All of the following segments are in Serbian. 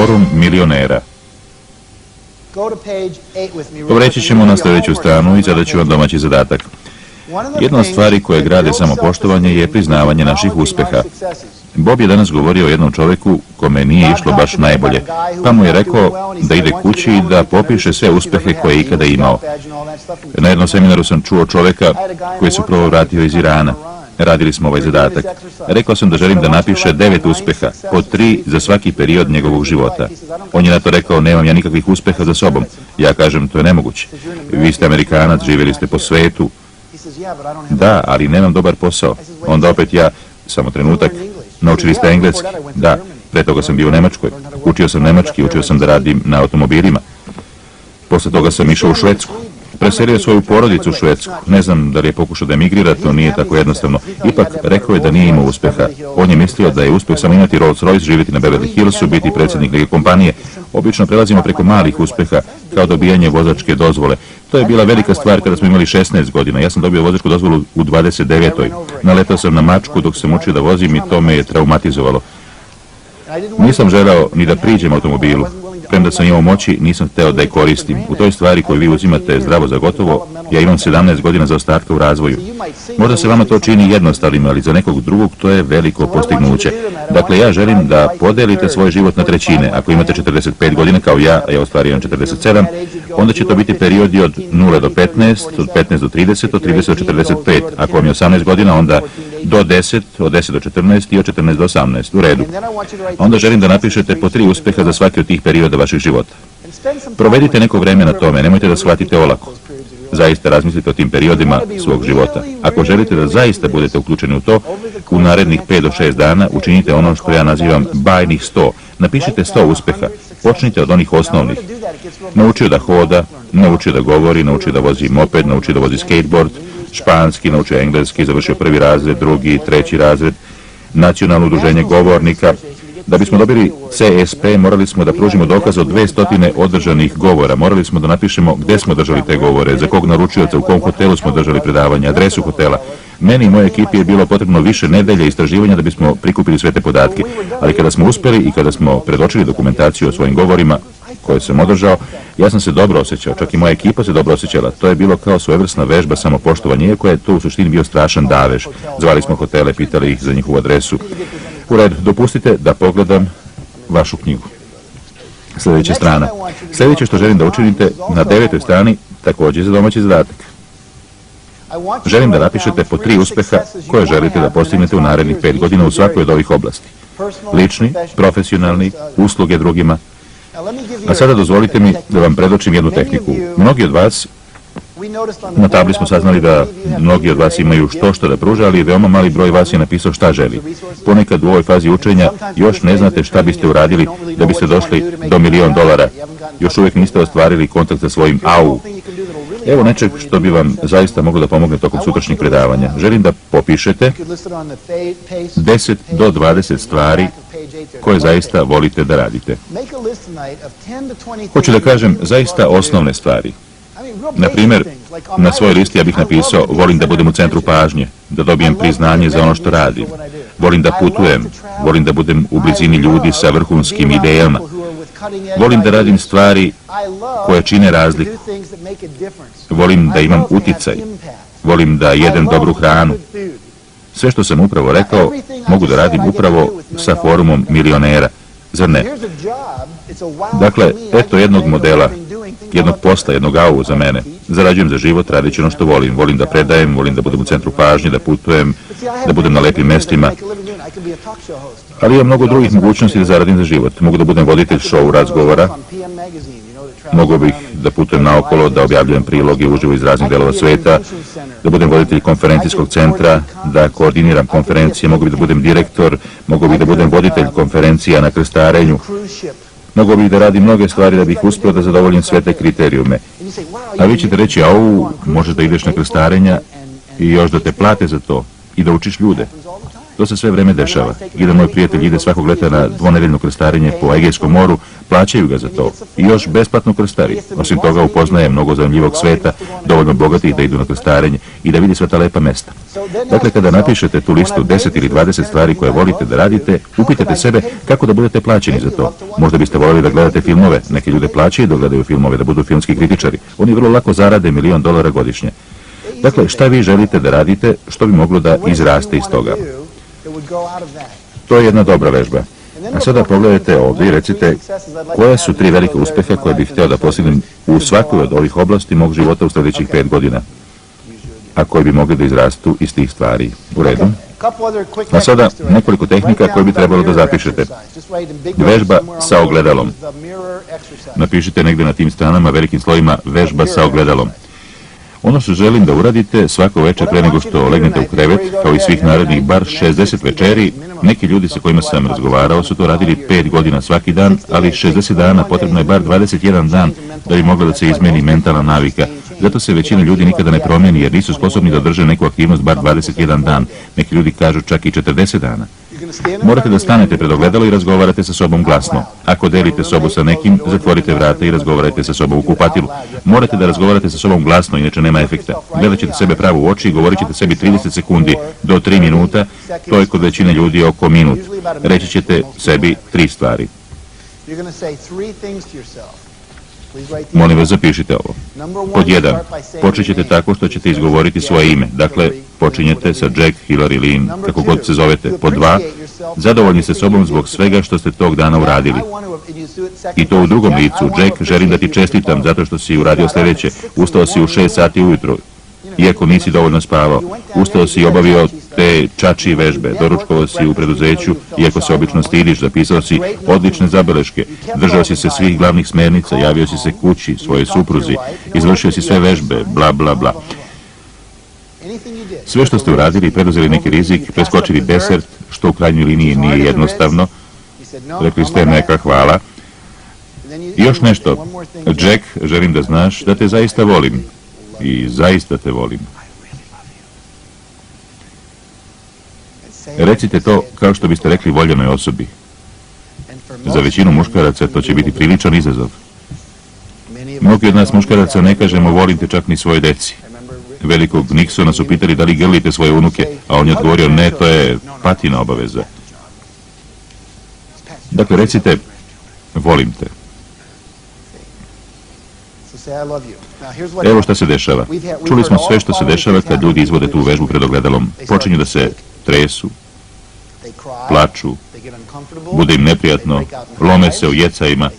Forum milionera. Preći ćemo na sljedeću stranu i sada ću vam domaći zadatak. Jedna od stvari koje grade samopoštovanje je priznavanje naših uspeha. Bob je danas govorio o jednom čovjeku kome nije išlo baš najbolje, pa mu je rekao da ide kući i da popiše sve uspehe koje je ikada imao. Na jednom seminaru sam čuo čovjeka koji se upravo vratio iz Irana. Radili smo ovaj zadatak. Rekao sam da želim da napiše 9 uspeha, po 3 za svaki period njegovog života. On je na to rekao, nemam ja nikakvih uspeha za sobom. Ja kažem, to je nemoguće. Vi ste Amerikanac, živjeli ste po svetu. Da, ali nemam dobar posao. Onda opet ja, samo trenutak, naučili ste engleski? Da, pre toga sam bio u Nemačkoj. Učio sam nemački, učio sam da radim na automobilima. Posle toga sam išao u Švedsku. Preselio svoju porodicu u Švedsku. Ne znam da li je pokušao da emigrira, to nije tako jednostavno. Ipak, rekao je da nije imao uspeha. On je mislio da je uspeh samo imati Rolls Royce, živjeti na Beverly Hillsu, biti predsjednik neke kompanije. Obično prelazimo preko malih uspeha, kao dobijanje vozačke dozvole. To je bila velika stvar kada smo imali 16 godina. Ja sam dobio vozačku dozvolu u 29. Naletao sam na mačku dok sam učio da vozim i to me je traumatizovalo. Nisam želeo ni da priđem automobilu. Premda sam imao moći, nisam hteo da je koristim. U toj stvari koju vi uzimate zdravo za gotovo, ja imam 17 godina zaostatka u razvoju. Možda se vama to čini jednostavnim, ali za nekog drugog to je veliko postignuće. Dakle, ja želim da podelite svoj život na trećine. Ako imate 45 godina kao ja, a ja ostvario imam 47, onda će to biti periodi od 0 do 15, od 15 do 30, od 30 do 45. Ako vam je 18 godina, onda do 10, od 10 do 14 i od 14 do 18. U redu. Onda želim da napišete po 3 uspeha za svaki od tih perioda vašeg života. Provedite neko vreme na tome, nemojte da shvatite olako. Zaista razmislite o tim periodima svog života. Ako želite da zaista budete uključeni u to, u narednih 5 do 6 dana učinite ono što ja nazivam bajnih 100. Napišite 100 uspeha. Počnite od onih osnovnih. Naučio da hoda, naučio da govori, naučio da vozi moped, naučio da vozi skateboard, španski, naučio engleski, završio 1. razred, 2., 3. razred, nacionalno udruženje govornika. Da bismo dobili CSP, morali smo da pružimo dokaz od 200 održanih govora. Morali smo da napišemo gde smo držali te govore, za kog naručioca, u kom hotelu smo držali predavanje, adresu hotela. Meni i moje ekipi je bilo potrebno više nedelja istraživanja da bismo prikupili sve te podatke. Ali kada smo uspeli i kada smo predočili dokumentaciju o svojim govorima, koje sam održao, ja sam se dobro osjećao, čak i moja ekipa se dobro osjećala. To je bilo kao svojevrsna vežba samopoštovanja, iako je to u suštini bio strašan davež. Zvali smo hotele, pitali ih za njihovu adresu. U redu, dopustite da pogledam vašu knjigu. Sljedeća strana. Sljedeće što želim da učinite na 9. strani, također za domaći zadatak. Želim da napišete po 3 uspeha koje želite da postignete u narednih 5 godina u svakoj od ovih oblasti. Lični, profesionalni, usluge drugima. A sada dozvolite mi da vam predočim jednu tehniku. Mnogi od vas, na tabli smo saznali da mnogi od vas imaju što da pruža, ali veoma mali broj vas je napisao šta želi. Ponekad u ovoj fazi učenja još ne znate šta biste uradili da biste došli do $1.000.000. Još uvijek niste ostvarili kontakt sa svojim AU. Evo nečeg što bi vam zaista moglo da pomogne tokom sutrašnjeg predavanja. Želim da popišete 10 do 20 stvari koje zaista volite da radite. Hoću da kažem zaista osnovne stvari. Na primjer, na svojoj listi ja bih napisao volim da budem u centru pažnje, da dobijem priznanje za ono što radim. Volim da putujem, volim da budem u blizini ljudi sa vrhunskim idejama. Volim da radim stvari koje čine razliku. Volim da imam uticaj. Volim da jedem dobru hranu. Sve što sam upravo rekao, mogu da radim upravo sa forumom milionera. Zar ne? Dakle, eto jednog modela, jednog posla, jednog AU za mene. Zarađujem za život, radeći ono što volim. Volim da predajem, volim da budem u centru pažnje, da putujem, da budem na lepim mestima. Ali imam mnogo drugih mogućnosti da zaradim za život. Mogu da budem voditelj show razgovora, mogu bih da putujem naokolo, da objavljujem priloge uživo iz raznih delova sveta, da budem voditelj konferencijskog centra, da koordiniram konferencije, mogu bih da budem direktor, mogu bih da budem voditelj konferencija na krstarenju, mogu bih da radim mnoge stvari da bih uspio da zadovoljim sve te kriterijume. A vi ćete reći, možeš da ideš na krstarenja i još da te plate za to i da učiš ljude. To se sve vreme dešava. Jedan moj prijatelj ide svakog leta na dvonedeljno krstarenje po Egejskom moru, plaćaju ga za to i još besplatno krstari. Osim toga upoznaje mnogo zanimljivog sveta, dovoljno bogatih da idu na krstarenje i da vidi sva ta lepa mesta. Dakle, kada napišete tu listu 10 ili 20 stvari koje volite da radite, upitajte sebe kako da budete plaćeni za to. Možda biste voljeli da gledate filmove, neke ljude plaćaju da gledaju filmove, da budu filmski kritičari. Oni vrlo lako zarade $1 milion godišnje. Dakle, šta vi želite da radite, što bi moglo da izraste iz toga? To je jedna dobra vežba. A sada pogledajte ovdje i recite koja su 3 velike uspeha koje bih htio da postignem u svakoj od ovih oblasti mog života u sljedećih 5 godina, a koji bi mogli da izrastu iz tih stvari. U redu. A sada nekoliko tehnika koje bi trebalo da zapišete. Vežba sa ogledalom. Napišite negdje na tim stranama velikim slovima vežba sa ogledalom. Ono što želim da uradite svako večer pre nego što legnete u krevet, kao i svih narednih bar 60 večeri, neki ljudi sa kojima sam razgovarao su to radili 5 godina svaki dan, ali 60 dana potrebno je bar 21 dan da bi mogla da se izmeni mentalna navika. Zato se većina ljudi nikada ne promijeni jer nisu sposobni da drže neku aktivnost bar 21 dan. Neki ljudi kažu čak i 40 dana. Morate da stanete pred ogledalo i razgovarate sa sobom glasno. Ako delite sobu sa nekim, zatvorite vrata i razgovarajte sa sobom u kupatilu. Morate da razgovarate sa sobom glasno, inače nema efekta. Gledat ćete sebe pravo u oči i govorit ćete sebi 30 sekundi do 3 minuta, to je kod većine ljudi oko minut. Reći ćete sebi 3 stvari. Molim vas, zapišite ovo. Pod 1. Počet ćete tako što ćete izgovoriti svoje ime. Dakle, počinjete sa Jack, Hillary, Lynn, kako god se zovete. Pod 2. Zadovoljni ste sobom zbog svega što ste tog dana uradili. I to u drugom licu. Jack, želim da ti čestitam zato što si uradio sljedeće. Ustao si u 6 sati ujutro. Iako nisi dovoljno spavao. Ustao si i obavio te čačije vežbe. Doručkovao si u preduzeću, iako se obično stidiš. Zapisao si odlične zabeleške. Držao si se svih glavnih smernica. Javio si se kući, svojoj supruzi. Izvršio si sve vežbe, bla, bla, bla. Sve što ste uradili, preduzeli neki rizik, preskočili desert, što u krajnjoj liniji nije jednostavno. Rekli ste neka hvala. I još nešto. Jack, želim da znaš da te zaista volim. I zaista te volim. Recite to kao što biste rekli voljenoj osobi. Za većinu muškaraca to će biti priličan izazov. Mnogi od nas muškaraca ne kažemo volim te čak ni svoje deci. Velikog Nixona su pitali da li grlite svoje unuke, a on je odgovorio ne, to je patina obaveza. Dakle, recite volim te. Evo šta se dešava. Čuli smo sve što se dešava kad ljudi izvode tu vežbu pred ogledalom. Počinju da se tresu, plaču, bude im neprijatno, lome se u jecajima,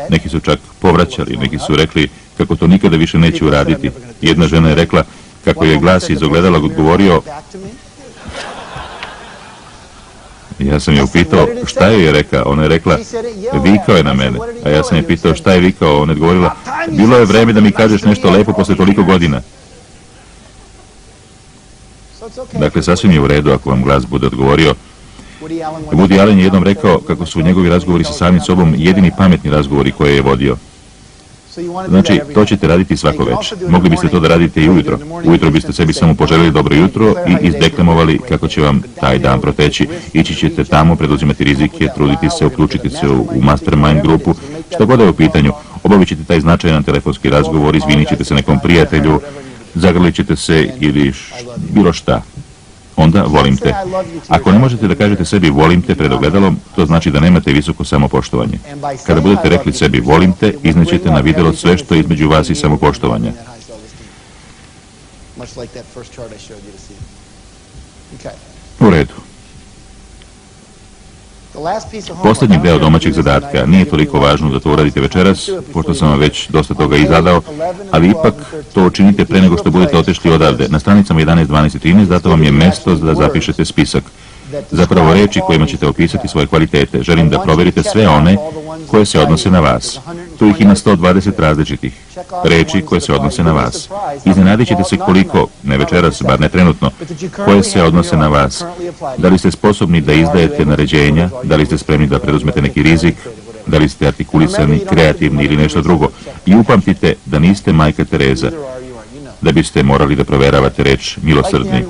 neki su čak povraćali, neki su rekli kako to nikada više neće uraditi. Jedna žena je rekla kako je glas iz ogledala odgovorio. Ja sam je upitao šta joj je rekao, ona je rekla vikao je na mene, a ja sam je pitao šta je vikao, ona je odgovorila bilo je vreme da mi kažeš nešto lepo posle toliko godina. Dakle, sasvim je u redu ako vam glas bude odgovorio. Woody Allen je jednom rekao kako su njegovi razgovori sa samim sobom jedini pametni razgovori koje je vodio. Znači, to ćete raditi svako večer. Mogli biste to da radite i ujutro. Ujutro biste sebi samo poželjeli dobro jutro i izdeklamovali kako će vam taj dan proteći. Ići ćete tamo, preduzimati rizike, truditi se, uključiti se u mastermind grupu. Što god je u pitanju, obavit ćete taj značajan telefonski razgovor, izvinit ćete se nekom prijatelju, zagrlit ćete se ili bilo šta. Onda volim te. Ako ne možete da kažete sebi volim te pred ogledalom, to znači da nemate visoko samopoštovanje. Kada budete rekli sebi volim te, iznećete na videlo sve što je između vas i samopoštovanja. U redu. Posljednji deo domaćeg zadatka nije toliko važno da to uradite večeras, pošto sam vam već dosta toga i zadao, ali ipak to učinite pre nego što budete otešli odavde. Na stranicama 11, 12 i 13 dato vam je mesto da zapišete spisak. Zapravo reči kojima ćete opisati svoje kvalitete. Želim da proverite sve one koje se odnose na vas. Tu ih ima 120 različitih reči koje se odnose na vas. Iznenadit ćete se koliko, ne večeras, bar ne trenutno, koje se odnose na vas. Da li ste sposobni da izdajete naređenja, da li ste spremni da preduzmete neki rizik, da li ste artikulisani, kreativni ili nešto drugo. I upamtite da niste majka Tereza, da biste morali da proveravate reč milosrdni.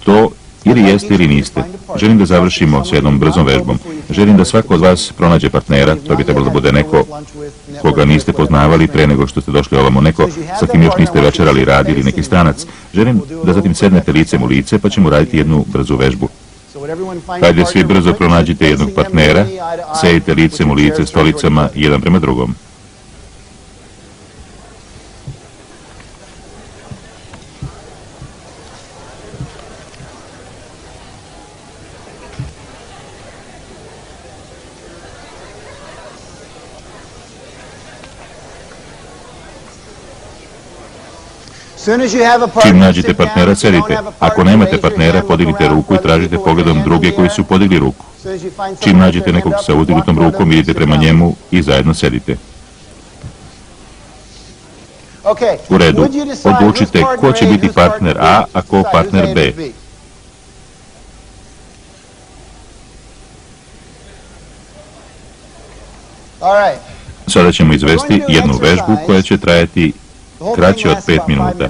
To Ili jeste ili niste. Želim da završimo s jednom brzom vežbom. Želim da svako od vas pronađe partnera, to bi trebalo da bude neko koga niste poznavali pre nego što ste došli ovamo, neko sa kim još niste večerali, radili, neki stranac. Želim da zatim sednete licem u lice pa ćemo raditi jednu brzu vežbu. Hajde svi brzo pronađite jednog partnera, sedite licem u lice stolicama jedan prema drugom. Čim nađete partnera, sedite. Ako nemate partnera, podignite ruku i tražite pogledom druge koji su podigli ruku. Čim nađete nekog sa udignutom rukom, idite prema njemu i zajedno sedite. U redu, odlučite ko će biti partner A, a ko partner B. Sada ćemo izvesti jednu vežbu koja će trajati kraće od 5 minuta.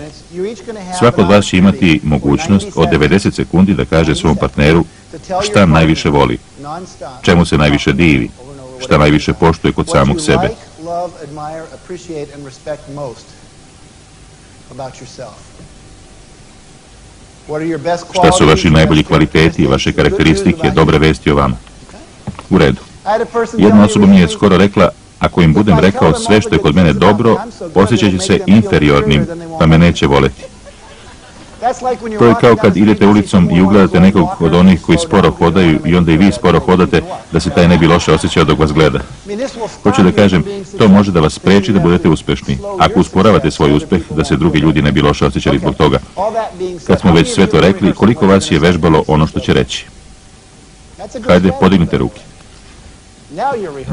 Svako od vas će imati mogućnost od 90 sekundi da kaže svom partneru šta najviše voli, čemu se najviše divi, šta najviše poštuje kod samog sebe. Šta su vaši najbolji kvaliteti i vaše karakteristike, dobre vesti o vama? U redu. Jedna osoba mi je skoro rekla, ako im budem rekao sve što je kod mene dobro, osjećat će se inferiornim, pa me neće voleti. To je kao kad idete ulicom i ugledate nekog od onih koji sporo hodaju i onda i vi sporo hodate, da se taj ne bi loše osjećao dok vas gleda. Hoću da kažem, to može da vas spreči da budete uspešni. Ako usporavate svoj uspeh, da se drugi ljudi ne bi loše osjećali zbog toga. Kad smo već sve to rekli, koliko vas je vežbalo ono što će reći? Hajde, podignite ruke.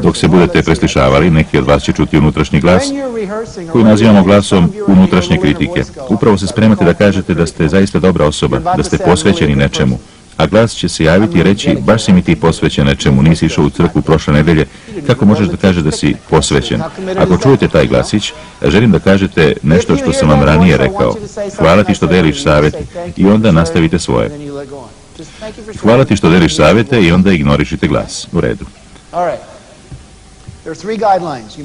Dok se budete preslišavali, neki od vas će čuti unutrašnji glas, koji nazivamo glasom unutrašnje kritike. Upravo se spremate da kažete da ste zaista dobra osoba, da ste posvećeni nečemu. A glas će se javiti i reći, baš si mi ti posvećen nečemu, nisi išao u crkvu prošle nedelje, kako možeš da kažeš da si posvećen? Ako čujete taj glasić, želim da kažete nešto što sam vam ranije rekao. Hvala ti što deliš savete i onda nastavite svoje. Hvala ti što deliš savete i onda ignorišite glas. U redu.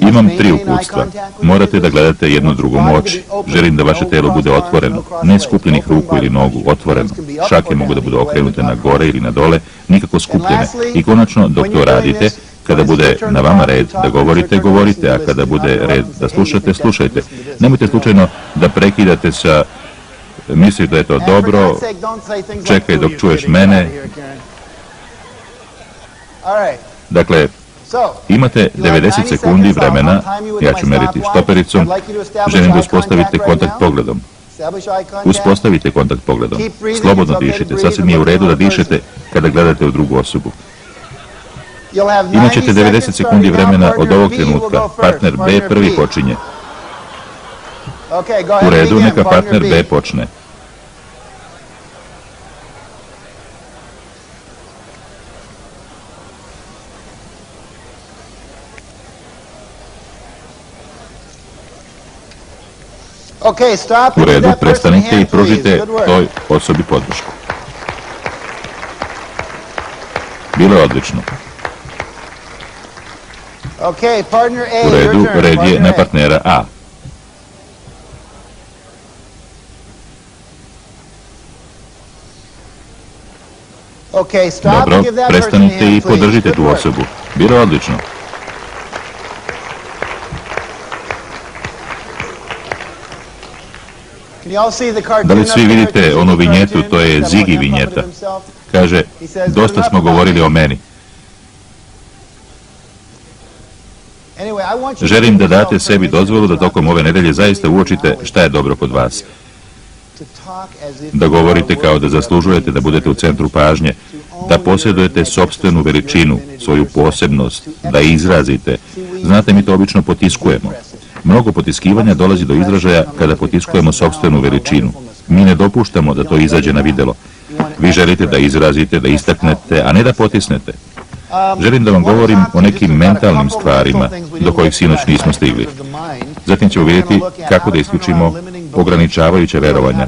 Imam 3 uputstva. Morate da gledate jedno drugom u oči. Želim da vaše telo bude otvoreno, ne skupljenih ruku ili nogu, otvoreno. Šake mogu da budu okrenute na gore ili na dole, nikako skupljene. I konačno, dok to radite, kada bude na vama red da govorite, govorite, a kada bude red da slušate, slušajte. Nemojte slučajno da prekidate sa misliš da je to dobro, čekaj dok čuješ mene. Dakle, imate 90 sekundi vremena, ja ću meriti štopericom, želim da uspostavite kontakt pogledom. Uspostavite kontakt pogledom. Slobodno dišite, sasvim je u redu da dišete kada gledate u drugu osobu. Imaćete 90 sekundi vremena od ovog trenutka. Partner B prvi počinje. U redu, neka partner B počne. U redu, prestanite i pružite toj osobi podršku. Bilo je odlično. U redu, red je na partnera A. Dobro, prestanite i podržite tu osobu. Bilo je odlično. Da li svi vidite onu vinjetu, to je Ziggy vinjeta. Kaže, dosta smo govorili o meni. Želim da date sebi dozvolu da tokom ove nedelje zaista uočite šta je dobro kod vas. Da govorite kao da zaslužujete da budete u centru pažnje, da posjedujete sopstvenu veličinu, svoju posebnost, da izrazite. Znate, mi to obično potiskujemo. Mnogo potiskivanja dolazi do izražaja kada potiskujemo sopstvenu veličinu. Mi ne dopuštamo da to izađe na videlo. Vi želite da izrazite, da istaknete, a ne da potisnete. Želim da vam govorim o nekim mentalnim stvarima do kojih sinoć nismo stigli. Zatim ćemo vidjeti kako da isključimo ograničavajuća verovanja,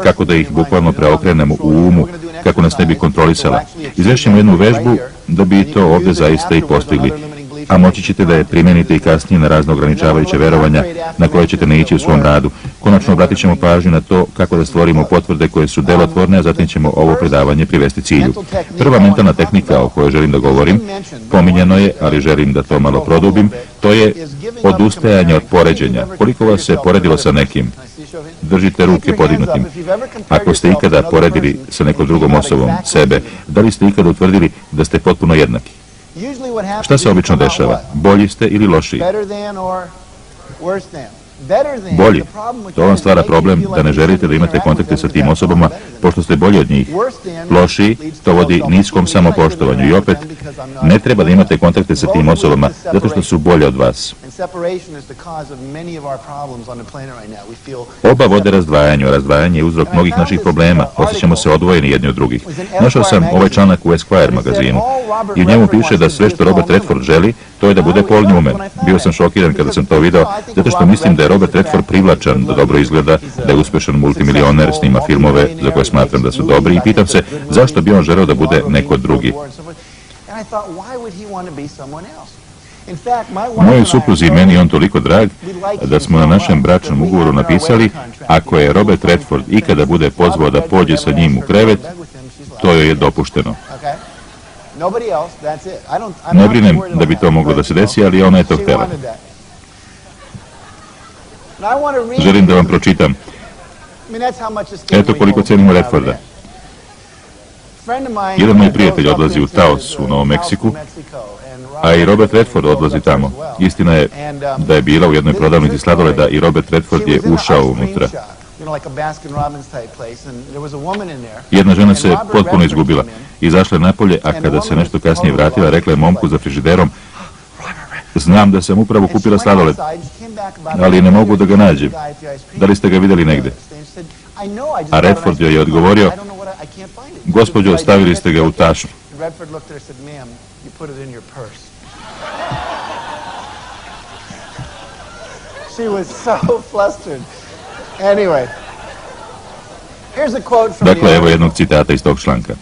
kako da ih bukvalno preokrenemo u umu, kako nas ne bi kontrolisala. Izvešćemo jednu vežbu da bi to ovdje zaista i postigli, a moći ćete da je primenite i kasnije na razne ograničavajuće verovanja na koje ćete ne ići u svom radu. Konačno obratit ćemo pažnju na to kako da stvorimo potvrde koje su delotvorne, a zatim ćemo ovo predavanje privesti cilju. Prva mentalna tehnika o kojoj želim da govorim, pominjeno je, ali želim da to malo produbim, to je odustajanje od poređenja. Koliko vas se poredilo sa nekim? Držite ruke podignutim. Ako ste ikada poredili sa nekom drugom osobom sebe, da li ste ikada utvrdili da ste potpuno jednaki? Šta se obično dešava? Bolji ste ili lošiji? Bolji. To vam stvara problem da ne želite da imate kontakte sa tim osobama, pošto ste bolji od njih. Lošiji, to vodi niskom samopoštovanju i opet, ne treba da imate kontakte sa tim osobama, zato što su bolje od vas. Oba vode razdvajanju, a razdvajanje je uzrok mnogih naših problema, osjećamo se odvojeni jedni od drugih. Našao sam ovaj članak u Esquire magazinu i u njemu piše da sve što Robert Redford želi, to je da bude Paul Newman. Bio sam šokiran kada sam to video, zato što mislim da je Robert Redford privlačan, da dobro izgleda, da je uspešan multimilioner, snima filmove za koje smatram da su dobri i pitam se zašto bi on želeo da bude neko drugi. Mojoj supruzi i meni on toliko drag da smo na našem bračnom ugovoru napisali ako je Robert Redford ikada bude pozvao da pođe sa njim u krevet, to joj je dopušteno. Ne brinem da bi to moglo da se desi, ali ona je to htela. Želim da vam pročitam. Eto koliko cenimo Redforda. Jedan moj prijatelj odlazi u Taos u Novom Meksiku, a i Robert Redford odlazi tamo. Istina je da je bila u jednoj prodavnici sladoleda i Robert Redford je ušao unutra. Jedna žena se potpuno izgubila. Izašla je napolje, a kada se nešto kasnije vratila, rekla je momku za frižiderom: znam da sam upravo kupila sladoled, ali ne mogu da ga nađem. Da li ste ga vidjeli negde? A Redford joj je odgovorio: gospođo, stavili ste ga u tašnu. Dakle, evo jednog citata iz tog članka.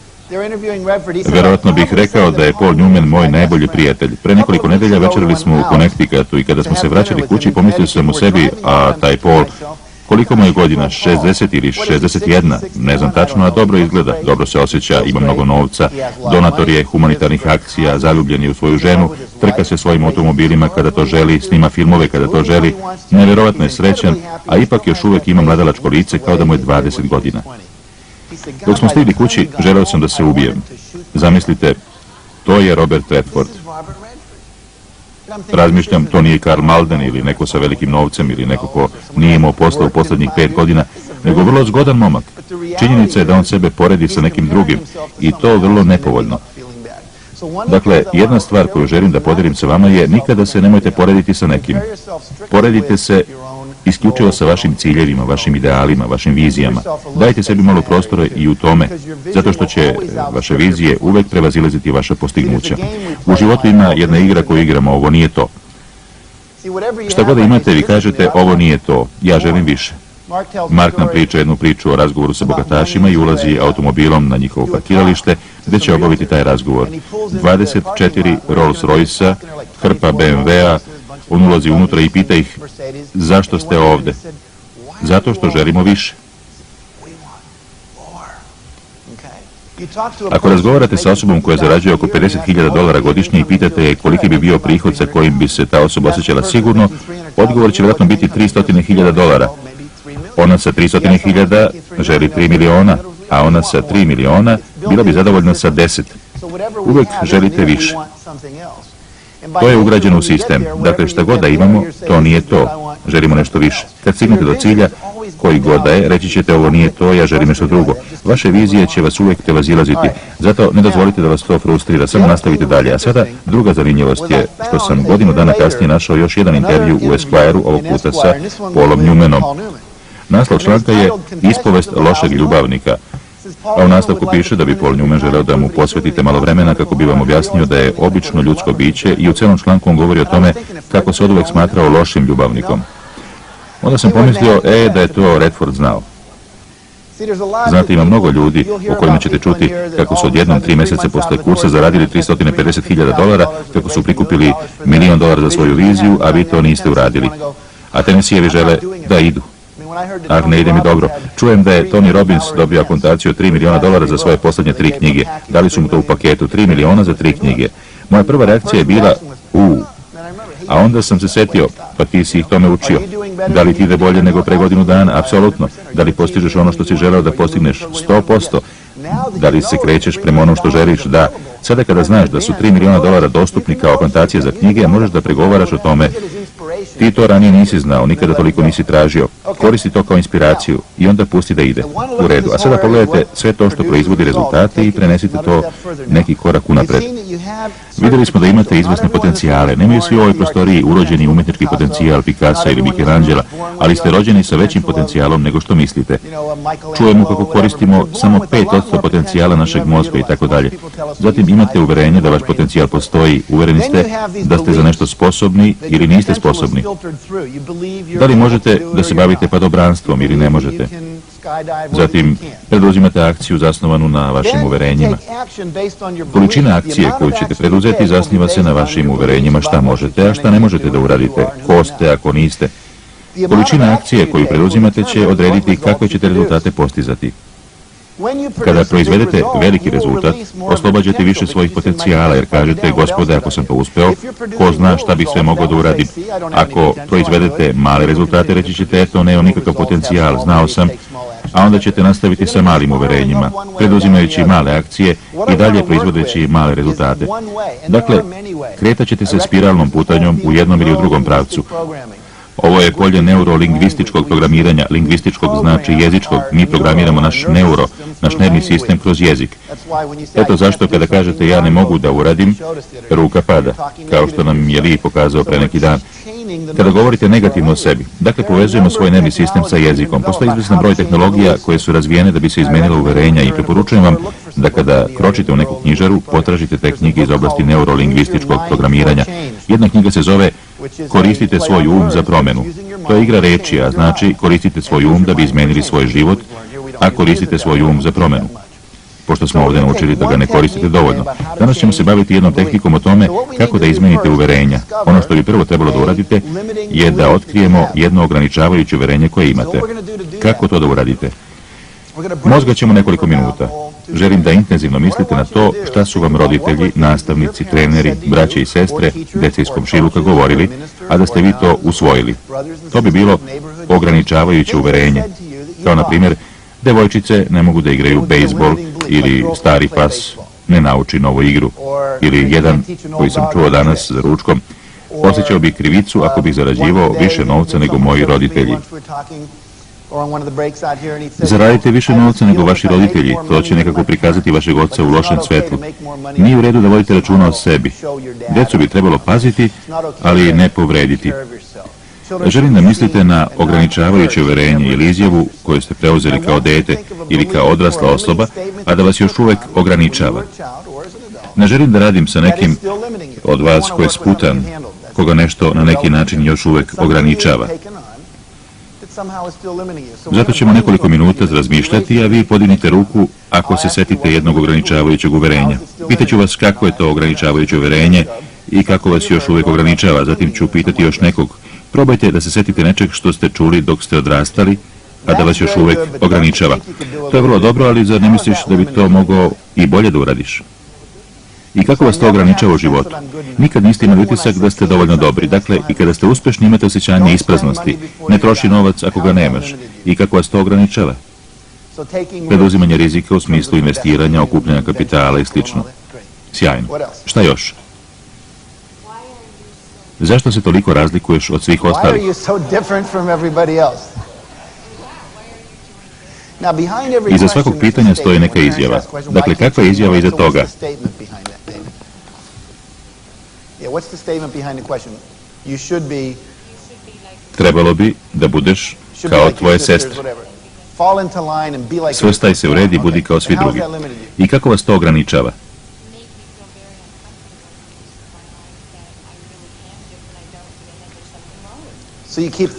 Verovatno bih rekao da je Paul Newman moj najbolji prijatelj. Pre nekoliko nedelja večerali smo u Connecticutu i kada smo se vraćali kući pomislio sam u sebi, a taj Paul, koliko mu je godina, 60 ili 61, ne znam tačno, a dobro izgleda, dobro se osjeća, ima mnogo novca, donator je humanitarnih akcija, zaljubljen je u svoju ženu, trka se svojim automobilima kada to želi, snima filmove kada to želi, nevjerovatno je srećan, a ipak još uvek ima mladalačko lice kao da mu je 20 godina. Dok smo stigli kući, želeo sam da se ubijem. Zamislite, to je Robert Redford. Razmišljam, to nije Karl Malden ili neko sa velikim novcem ili neko ko nije imao posla u poslednjih 5 godina, nego vrlo zgodan momak. Činjenica je da on sebe poredi sa nekim drugim i to vrlo nepovoljno. Dakle, jedna stvar koju želim da podelim sa vama je nikada se nemojte porediti sa nekim. Poredite se isključivo sa vašim ciljevima, vašim idealima, vašim vizijama. Dajte sebi malo prostora i u tome, zato što će vaše vizije uvek prevazilaziti vaša postignuća. U životu ima jedna igra koju igramo, ovo nije to. Šta god da imate, vi kažete, ovo nije to, ja želim više. Mark nam priča jednu priču o razgovoru sa bogatašima i ulazi automobilom na njihovo parkiralište, gde će obaviti taj razgovor. 24 Rolls Royce-a, hrpa BMW-a, on ulazi unutra i pita ih: zašto ste ovde? Zato što želimo više. Ako razgovarate sa osobom koja zarađuje oko $50.000 godišnje i pitate je koliki bi bio prihod sa kojim bi se ta osoba osjećala sigurno, odgovor će vjerojatno biti $300.000. Ona sa 300.000 želi 3 miliona, a ona sa 3 miliona bila bi zadovoljna sa 10. Uvek želite više. To je ugrađeno u sistem. Dakle, šta god da imamo, to nije to. Želimo nešto više. Kad stignete do cilja, koji god da je, reći ćete ovo nije to, ja želim nešto drugo. Vaše vizije će vas uvek prevazilaziti. Zato ne dozvolite da vas to frustrira, samo nastavite dalje. A sada, druga zanimljivost je što sam godinu dana kasnije našao još jedan intervju u Esquire-u, ovog puta sa Paulom Newmanom. Naslov članka je Ispovest lošeg ljubavnika. A u nastavku piše da bi Paul Newman želeo da mu posvetite malo vremena kako bi vam objasnio da je obično ljudsko biće i u celom članku on govori o tome kako se oduvek smatrao lošim ljubavnikom. Onda sam pomislio, da je to Redford znao. Znate, ima mnogo ljudi o kojima ćete čuti kako su odjednom 3 mjeseca posle kursa zaradili $350.000, kako su prikupili $1 milion za svoju viziju, a vi to niste uradili. A Tennesseejevi žele da idu. Ali ne ide mi dobro. Čujem da je Tony Robbins dobio akontaciju od $3 miliona za svoje posljednje 3 knjige. Dali su mu to u paketu, 3 miliona za 3 knjige. Moja prva reakcija je bila, a onda sam se setio, pa ti si ih tome učio. Da li ti ide bolje nego pre godinu dana? Apsolutno. Da li postižeš ono što si želeo da postigneš? 100%. Da li se krećeš prema onom što želiš? Da. Sada kada znaš da su $3 miliona dostupni kao akontacije za knjige, možeš da pregovaraš o tome. Ti to ranije nisi znao, nikada toliko nisi tražio. Koristi to kao inspiraciju i onda pusti da ide. U redu. A sada pogledajte sve to što proizvodi rezultate i prenesite to neki korak unapred. Vidjeli smo da imate izvesne potencijale. Nemaju svi u ovoj prostoriji urođeni umjetnički potencijal Picassa ili Michelangela, ali ste rođeni sa većim potencijalom nego što mislite. Čujemo kako koristimo samo 5% potencijala našeg mozga i tako dalje. Zatim imate uverenje da vaš potencijal postoji. Uvereni ste da ste za nešto sposobni ili niste sposobni. Da li možete da se bavite padobranstvom ili ne možete? Zatim, preduzimate akciju zasnovanu na vašim uverenjima. Količina akcije koju ćete preduzeti zasniva se na vašim uverenjima šta možete, a šta ne možete da uradite, ko ste ako niste. Količina akcije koju preduzimate će odrediti kakve ćete rezultate postizati. Kada proizvedete veliki rezultat, oslobađate više svojih potencijala, jer kažete, Gospode, ako sam to uspeo, ko zna šta bih sve mogao da uradim. Ako proizvedete male rezultate, reći ćete, eto, nemam nikakav potencijal, znao sam, a onda ćete nastaviti sa malim uverenjima, preduzimajući male akcije i dalje proizvodeći male rezultate. Dakle, kretat ćete se spiralnom putanjom u jednom ili u drugom pravcu. Ovo je polje neurolingvističkog programiranja. Lingvističkog znači jezičkog. Mi programiramo naš nervni sistem kroz jezik. Eto zašto kada kažete ja ne mogu da uradim, ruka pada, kao što nam je Lee pokazao pre neki dan. Kada govorite negativno o sebi, dakle povezujemo svoj nervni sistem sa jezikom. Postoji izvestan broj tehnologija koje su razvijene da bi se izmenila uverenja i preporučujem vam da kada kročite u neku knjižaru, potražite te knjige iz oblasti neurolingvističkog programiranja. Jedna knjiga se zove Koristite svoj um za promenu. To je igra reči, a znači koristite svoj um da bi izmenili svoj život, a koristite svoj um za promenu. Pošto smo ovdje naučili da ga ne koristite dovoljno. Danas ćemo se baviti jednom tehnikom o tome kako da izmenite uverenja. Ono što bi prvo trebalo da uradite je da otkrijemo jedno ograničavajuće uverenje koje imate. Kako to da uradite? Mozgat ćemo nekoliko minuta. Želim da intenzivno mislite na to šta su vam roditelji, nastavnici, treneri, braće i sestre, dece iz komšiluka govorili, a da ste vi to usvojili. To bi bilo ograničavajuće uverenje. Kao na primjer, devojčice ne mogu da igraju bejsbol ili stari pas ne nauči novu igru. Ili jedan koji sam čuo danas za ručkom, osjećao bih krivicu ako bih zarađivao više novca nego moji roditelji. Zaradite više novca nego vaši roditelji, to će nekako prikazati vašeg oca u lošem svetlu. Nije u redu da vodite računa o sebi. Djecu bi trebalo paziti, ali ne povrediti. Želim da mislite na ograničavajuće uverenje ili izjavu koju ste preuzeli kao dete ili kao odrasla osoba, a da vas još uvek ograničava. Ne želim da radim sa nekim od vas ko je sputan, koga nešto na neki način još uvek ograničava. Zato ćemo nekoliko minuta razmišljati, a vi podignite ruku ako se setite jednog ograničavajućeg uverenja. Pitaću vas kako je to ograničavajuće uverenje i kako vas još uvijek ograničava. Zatim ću pitati još nekog. Probajte da se setite nečeg što ste čuli dok ste odrastali, a da vas još uvijek ograničava. To je vrlo dobro, ali zar ne misliš da bi to mogao i bolje da uradiš? I kako vas to ograničava u životu? Nikad niste imali utisak da ste dovoljno dobri. Dakle, i kada ste uspešni imate osjećanje ispraznosti. Ne troši novac ako ga nemaš. I kako vas to ograničava? Preduzimanje rizika u smislu investiranja, okupljanja kapitala i sl. Sjajno. Šta još? Zašto se toliko razlikuješ od svih ostalih? Iza svakog pitanja stoji neka izjava. Dakle, kakva je izjava iza toga? Trebalo bi da budeš kao tvoje sestre. Svrstaj se u red i budi kao svi drugi. I kako vas to ograničava?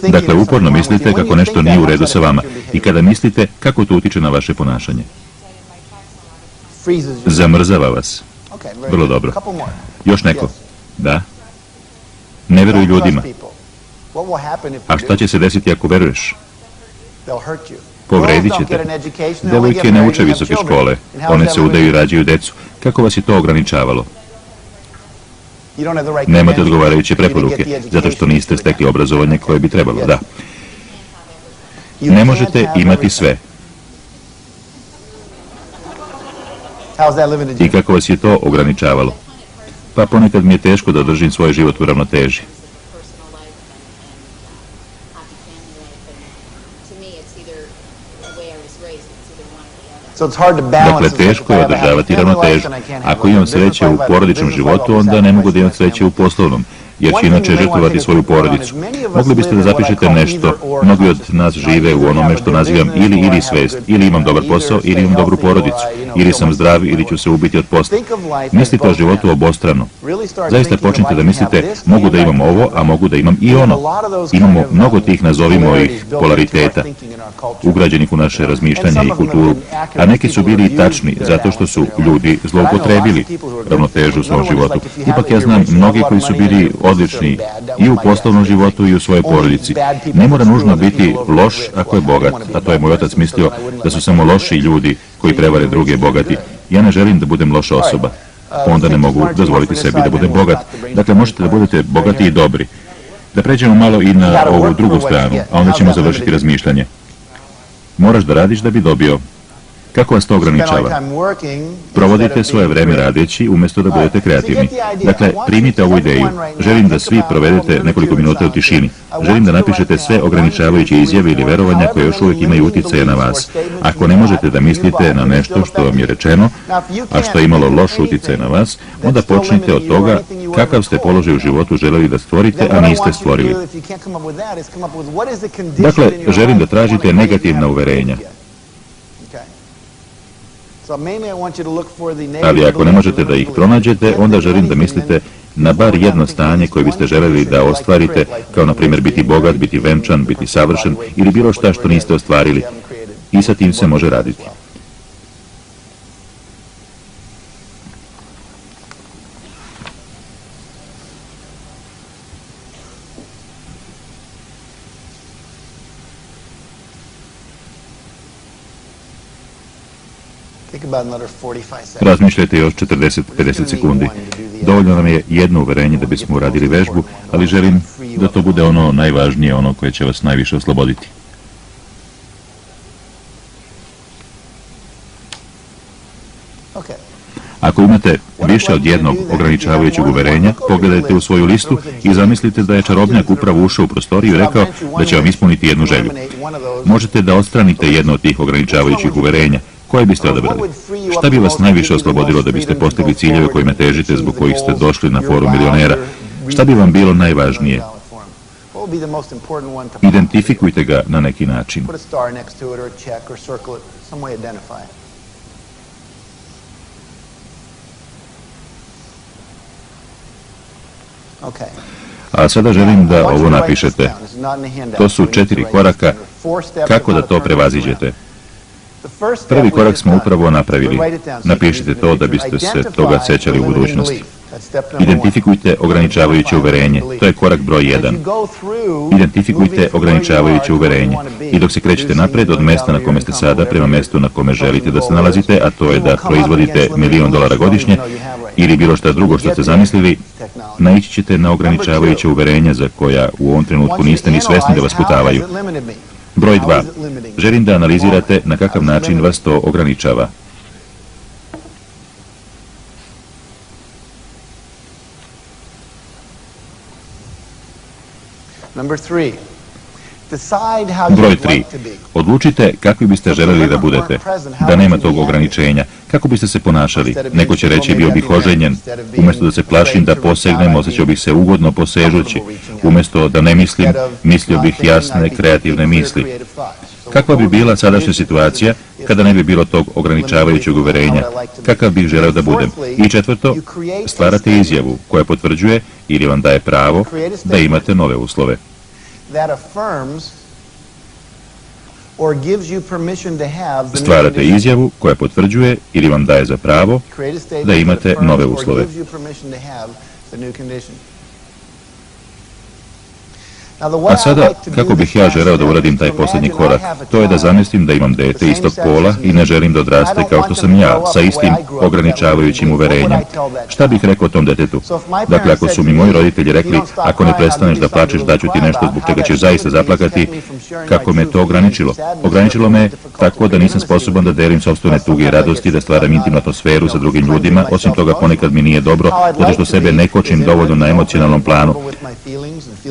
Dakle, uporno mislite kako nešto nije u redu sa vama i kada mislite kako to utiče na vaše ponašanje. Zamrzava vas. Vrlo dobro. Još neko? Da. Ne veruj ljudima. A šta će se desiti ako veruješ? Povredit ćete. Devojke ne uče visoke škole. One se udaju i rađaju decu. Kako vas je to ograničavalo? Nemate odgovarajuće preporuke, zato što niste stekli obrazovanje koje bi trebalo, da. Ne možete imati sve. I kako vas je to ograničavalo? Pa ponekad mi je teško da držim svoj život u ravnoteži. Dakle, teško je održavati ravnotežu. Ako imam sreće u porodičnom životu, onda ne mogu da imam sreće u poslovnom, jer će inače žrtvovati svoju porodicu. Mogli biste da zapišete nešto, mnogi od nas žive u onome što nazivam ili svest, ili imam dobar posao, ili imam dobru porodicu, ili sam zdrav, ili ću se ubiti od posla. Mislite o životu obostrano. Zaista počnite da mislite, mogu da imam ovo, a mogu da imam i ono. Imamo mnogo tih, nazovimo ih, polariteta, ugrađenih u naše razmišljanje i kulturu, a neki su bili i tačni, zato što su ljudi zloupotrebili ravnotežu u svom životu. Ipak ja znam mnogi koji su bili odlični i u poslovnom životu i u svojoj porodici. Ne mora nužno biti loš ako je bogat, a to je moj otac mislio da su samo loši ljudi koji prevare druge bogati. Ja ne želim da budem loša osoba, onda ne mogu dozvoliti sebi da budem bogat. Dakle, možete da budete bogati i dobri. Da pređemo malo i na ovu drugu stranu, a onda ćemo završiti razmišljanje. Moraš da radiš da bi dobio. Kako vas to ograničava? Provodite svoje vreme radeći umjesto da budete kreativni. Dakle, primite ovu ideju. Želim da svi provedete nekoliko minuta u tišini. Želim da napišete sve ograničavajuće izjave ili verovanja koje još uvijek imaju utjecaje na vas. Ako ne možete da mislite na nešto što vam je rečeno, a što je imalo loš utjecaj na vas, onda počnite od toga kakav ste položaj u životu želeli da stvorite, a niste stvorili. Dakle, želim da tražite negativna uverenja. Ali ako ne možete da ih pronađete, onda želim da mislite na bar jedno stanje koje biste želeli da ostvarite, kao na primjer biti bogat, biti venčan, biti savršen ili bilo šta što niste ostvarili. I sa tim se može raditi. Razmišljajte još 40-50 sekundi. Dovoljno nam je jedno uverenje da bismo uradili vežbu, ali želim da to bude ono najvažnije, ono koje će vas najviše osloboditi. Ako imate više od jednog ograničavajućeg uverenja, pogledajte u svoju listu i zamislite da je čarobnjak upravo ušao u prostoriju i rekao da će vam ispuniti jednu želju. Možete da odstranite jedno od tih ograničavajućih uverenja. Koje biste odabrali? Šta bi vas najviše oslobodilo da biste postigli ciljeve kojima težite, zbog kojih ste došli na forum milionera? Šta bi vam bilo najvažnije? Identifikujte ga na neki način. A sada želim da ovo napišete. To su 4 koraka kako da to prevaziđete. Prvi korak smo upravo napravili. Napišite to da biste se toga sjećali u budućnosti. Identifikujte ograničavajuće uverenje. To je korak broj 1. Identifikujte ograničavajuće uverenje. I dok se krećete napred od mjesta na kome ste sada prema mjestu na kome želite da se nalazite, a to je da proizvodite $1.000.000 godišnje ili bilo šta drugo što ste zamislili, naići ćete na ograničavajuće uverenja za koja u ovom trenutku niste ni svesni da vas sputavaju. Broj 2. Želim da analizirate na kakav način vas to ograničava. Broj 3. Odlučite kakvi biste želeli da budete, da nema tog ograničenja. Kako biste se ponašali? Neko će reći bio bih oženjen. Umjesto da se plašim da posegnem, osjećao bih se ugodno posežući. Umjesto da ne mislim, mislio bih jasne, kreativne misli. Kakva bi bila sadašnja situacija kada ne bi bilo tog ograničavajućeg uverenja? Kakav bih želeo da budem? I 4. Stvarate izjavu koja potvrđuje ili vam daje pravo da imate nove uslove. Stvarate izjavu koja potvrđuje ili vam daje za pravo da imate nove uslove. A sada, kako bih ja želeo da uradim taj posljednji korak, to je da zamislim da imam dete istog pola i ne želim da odraste kao što sam ja, sa istim ograničavajućim uverenjem. Šta bih rekao tom detetu? Dakle, ako su mi moji roditelji rekli, ako ne prestaneš da plačeš, daću ti nešto zbog čega ćeš zaista zaplakati, kako me to ograničilo? Ograničilo me tako da nisam sposoban da delim sopstvene tuge i radosti, da stvaram intimnu atmosferu sa drugim ljudima, osim toga ponekad mi nije dobro, zato što sebe ne kočim dovoljno na emocionalnom planu.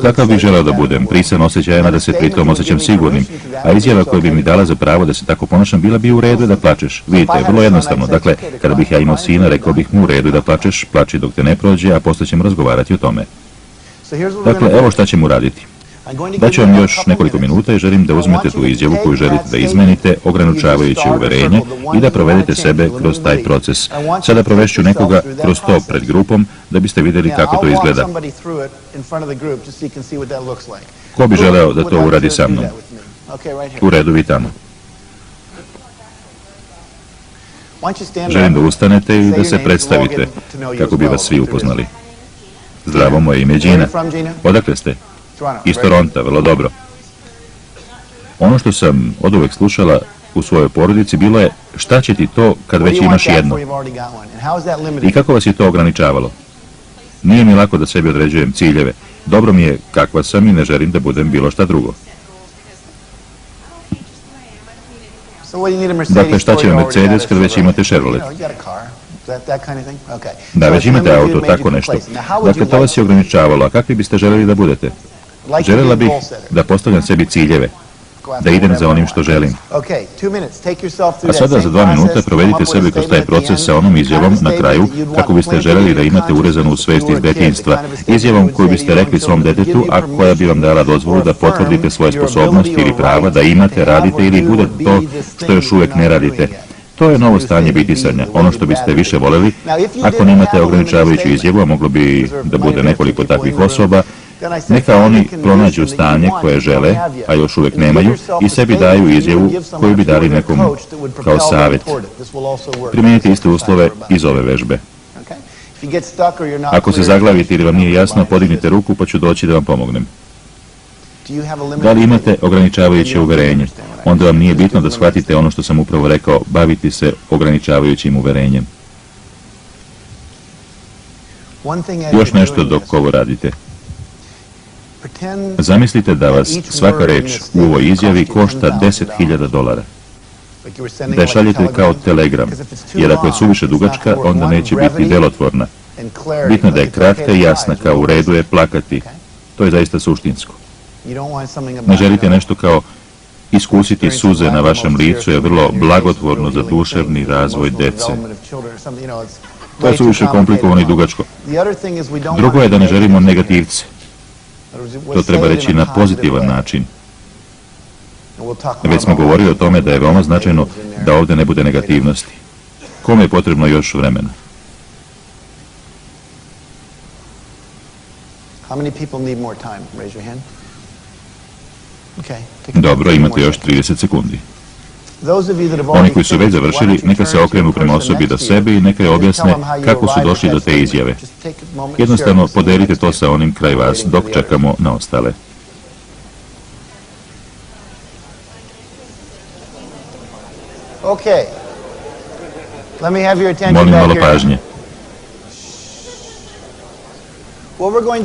Kakav bih želeo da budem, prisan osjećajima da se pritom osjećam sigurnim, a izjava koja bi mi dala za pravo da se tako ponašam bila bi u redu da plačeš. Vidite, vrlo jednostavno. Dakle, kada bih ja imao sina, rekao bih mu u redu da plačeš, plači dok te ne prođe, a posle ćemo razgovarati o tome. Dakle, evo šta ćemo uraditi. Daću vam još nekoliko minuta i želim da uzmete tu izjavu koju želite da izmenite, ograničavajuće uverenje, i da provedete sebe kroz taj proces. Sada provešću nekoga kroz to pred grupom da biste vidjeli kako to izgleda. Ko bi želeo da to uradi sa mnom? U redu, vi tamo. Želim da ustanete i da se predstavite kako bi vas svi upoznali. Zdravo, moje ime je Gina. Odakle ste? Iz Toronta, vrlo dobro. Ono što sam oduvek slušala u svojoj porodici bilo je šta će ti to kad već imaš jedno? I kako vas je to ograničavalo? Nije mi lako da sebi određujem ciljeve. Dobro mi je kakva sam i ne želim da budem bilo šta drugo. Dakle, šta će vam Mercedes kad već imate Chevrolet? Da, već imate auto, tako nešto. Dakle, to vas je ograničavalo, a kakvi biste željeli da budete? Željela bih da postavljam sebi ciljeve, da idem za onim što želim. A sada za 2 minuta provedite sebe kroz taj proces sa onom izjavom na kraju kako biste željeli da imate urezanu u svesti iz detinjstva. Izjavom koju biste rekli svom detetu, a koja bi vam dala dozvolu da potvrdite svoje sposobnosti ili prava, da imate, radite ili budete to što još uvijek ne radite. To je novo stanje bitisanja, ono što biste više voljeli. Ako nemate ograničavajuću izjavu, a moglo bi da bude nekoliko takvih osoba, neka oni pronađu stanje koje žele, a još uvijek nemaju, i sebi daju izjavu koju bi dali nekom kao savjet. Primijenite iste uslove iz ove vežbe. Ako se zaglavite ili vam nije jasno, podignite ruku pa ću doći da vam pomognem. Da li imate ograničavajuće uverenje? Onda vam nije bitno da shvatite ono što sam upravo rekao, baviti se ograničavajućim uverenjem. Još nešto dok ovo radite. Zamislite da vas svaka reč u ovoj izjavi košta $10.000. Da je šaljete kao telegram, jer ako je suviše dugačka, onda neće biti delotvorna. Bitno da je kratka i jasna, kao u redu je plakati. To je zaista suštinsko. Ne želite nešto kao iskusiti suze na vašem licu je vrlo blagotvorno za duševni razvoj dece. To je suviše komplikovano i dugačko. Drugo je da ne želimo negativce. To treba reći na pozitivan način. Već smo govorili o tome da je veoma značajno da ovdje ne bude negativnosti. Kome je potrebno još vremena? Dobro, imate još 30 sekundi. Oni koji su već završili, neka se okrenu prema osobi do sebe i neka je objasne kako su došli do te izjave. Jednostavno, podelite to sa onim kraj vas dok čekamo na ostale. Molim malo pažnje.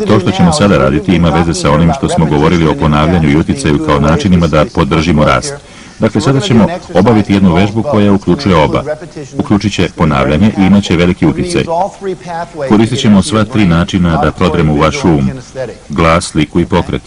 To što ćemo sada raditi ima veze sa onim što smo govorili o ponavljanju i uticaju kao načinima da podržimo rast. Dakle, sada ćemo obaviti jednu vežbu koja uključuje oba. Uključit će ponavljanje i imat će veliki uticaj. Koristit ćemo sva 3 načina da prodremo u vaš um: glas, sliku i pokret.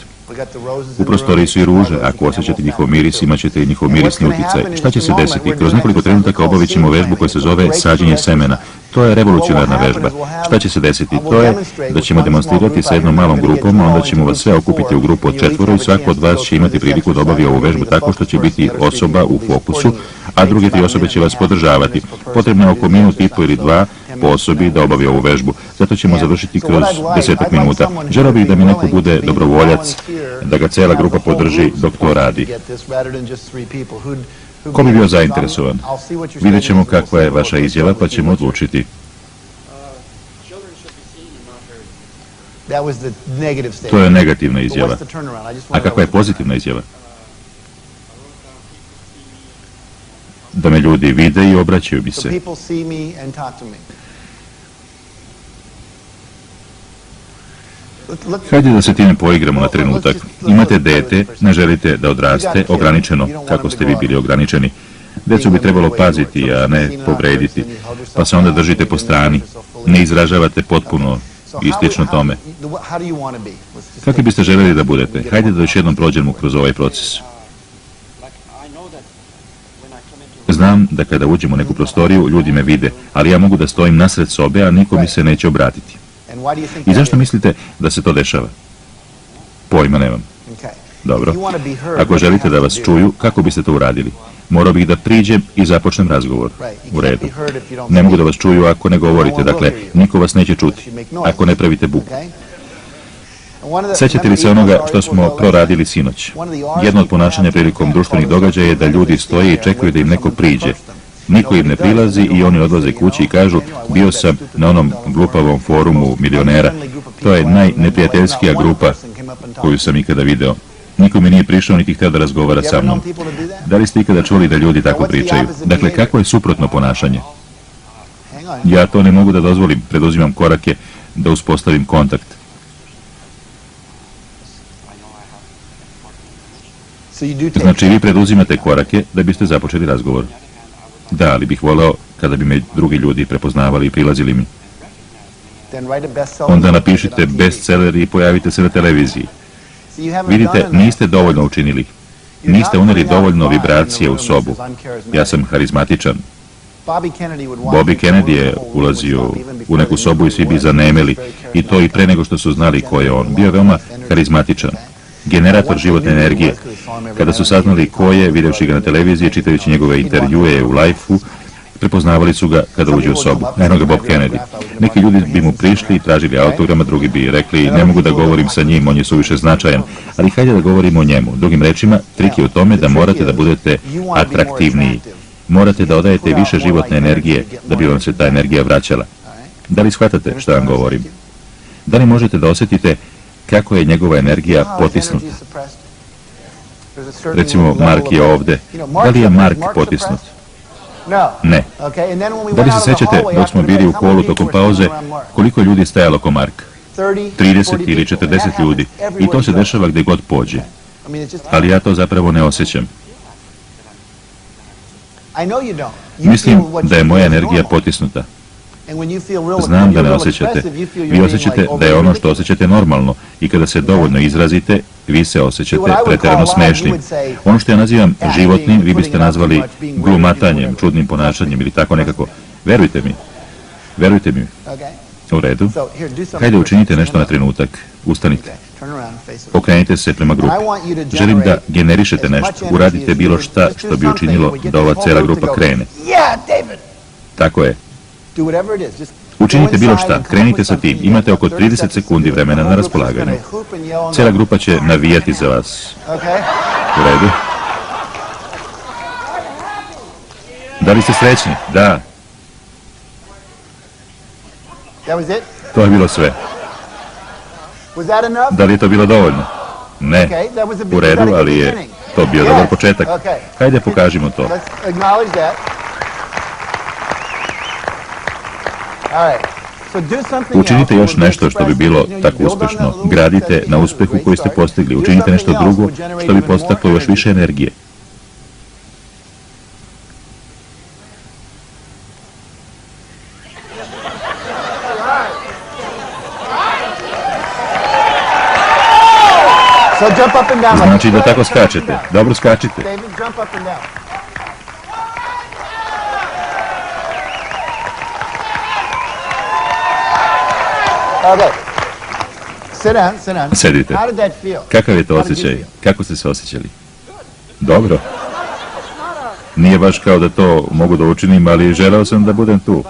U prostoriji su i ruže, ako osjećate njihov miris, imat ćete i njihov mirisni uticaj. Šta će se desiti? Kroz nekoliko trenutaka obavit ćemo vežbu koja se zove sađenje semena. To je revolucionarna vežba. Šta će se desiti? To je da ćemo demonstrirati sa jednom malom grupom, a onda ćemo vas sve okupiti u grupu od 4 i svako od vas će imati priliku da obavi ovu vežbu tako što će biti osoba u fokusu, a druge 3 osobe će vas podržavati. Potrebno je oko minut i po ili 2 po osobi da obavi ovu vežbu. Zato ćemo završiti kroz 10 minuta. Želeo bih da mi neko bude dobrovoljac, da ga cela grupa podrži dok to radi. Ko bi bio zainteresovan? Vidjet ćemo kakva je vaša izjava, pa ćemo odlučiti. To je negativna izjava. A kakva je pozitivna izjava? Da me ljudi vide i obraćaju mi se. Hajde da se time poigramo na trenutak. Imate dete, ne želite da odraste ograničeno, kako ste vi bili ograničeni. Decu bi trebalo paziti, a ne povrediti, pa se onda držite po strani. Ne izražavate potpuno i slično tome. Kakvi biste željeli da budete? Hajde da još jednom prođemo kroz ovaj proces. Znam da kada uđem u neku prostoriju, ljudi me vide, ali ja mogu da stojim nasred sobe, a niko mi se neće obratiti. I zašto mislite da se to dešava? Pojma nemam. Dobro. Ako želite da vas čuju, kako biste to uradili? Morao bih da priđem i započnem razgovor. U redu. Ne mogu da vas čuju ako ne govorite, dakle, niko vas neće čuti, ako ne pravite buku. Sećate li se onoga što smo proradili sinoć? Jedno od ponašanja prilikom društvenih događaja je da ljudi stoje i čekaju da im neko priđe. Niko im ne prilazi i oni odlaze kući i kažu: bio sam na onom glupavom forumu milionera. To je najneprijateljskija grupa koju sam ikada video. Niko mi nije prišao niti htio da razgovara sa mnom. Da li ste ikada čuli da ljudi tako pričaju? Dakle, kako je suprotno ponašanje? Ja to ne mogu da dozvolim, preduzimam korake da uspostavim kontakt. Znači, vi preduzimate korake da biste započeli razgovor. Da, ali bih voleo kada bi me drugi ljudi prepoznavali i prilazili mi. Onda napišite bestseller i pojavite se na televiziji. Vidite, niste dovoljno učinili. Niste uneli dovoljno vibracije u sobu. Ja sam harizmatičan. Bobby Kennedy je ulazio u neku sobu i svi bi zanemeli. I to i pre nego što su znali ko je on. Bio je veoma harizmatičan. Generator životne energije. Kada su saznali ko je, videvši ga na televiziji, čitajući njegove intervjue u live-u, prepoznavali su ga kada uđe u sobu. Eno ga Bob Kennedy. Neki ljudi bi mu prišli i tražili autograma, drugi bi rekli: ne mogu da govorim sa njim, on je suviše značajan, ali hajde da govorimo o njemu. Drugim rečima, trik je u tome da morate da budete atraktivniji. Morate da odajete više životne energije da bi vam se ta energija vraćala. Da li shvatate šta vam govorim? Da li možete da osjetite kako je njegova energija potisnuta? Recimo, Mark je ovde. Da li je Mark potisnut? Ne. Da li se sećate dok smo bili u holu tokom pauze, koliko ljudi je stajalo oko Marka? 30 ili 40 ljudi. I to se dešava gde god pođe. Ali ja to zapravo ne osjećam. Mislim da je moja energija potisnuta. Znam da ne osjećate. Vi osjećate da je ono što osjećate normalno i kada se dovoljno izrazite, vi se osjećate preterano smešnim. Ono što ja nazivam životnim, vi biste nazvali glumatanjem, čudnim ponašanjem ili tako nekako. Verujte mi. Verujte mi. U redu. Hajde učinite nešto na trenutak. Ustanite. Okrenite se prema grupi. Želim da generišete nešto. Uradite bilo šta što bi učinilo da ova cela grupa krene. Tako je. Učinite bilo šta, krenite sa tim. Imate oko 30 sekundi vremena na raspolaganju. Cijela grupa će navijati za vas. U redu. Da li ste srećni? Da. To je bilo sve. Da li je to bilo dovoljno? Ne. U redu, ali je to bio dobar početak. Hajde pokažimo to. Učinite još nešto što bi bilo tako uspešno. Gradite na uspehu koji ste postigli. Učinite nešto drugo što bi postaklo još više energije. Znači da tako skačete. Dobro skačite. Sedite. Kakav je to osjećaj? Kako ste se osjećali? Dobro. Nije baš kao da to mogu da učinim, ali želeo sam da budem tu.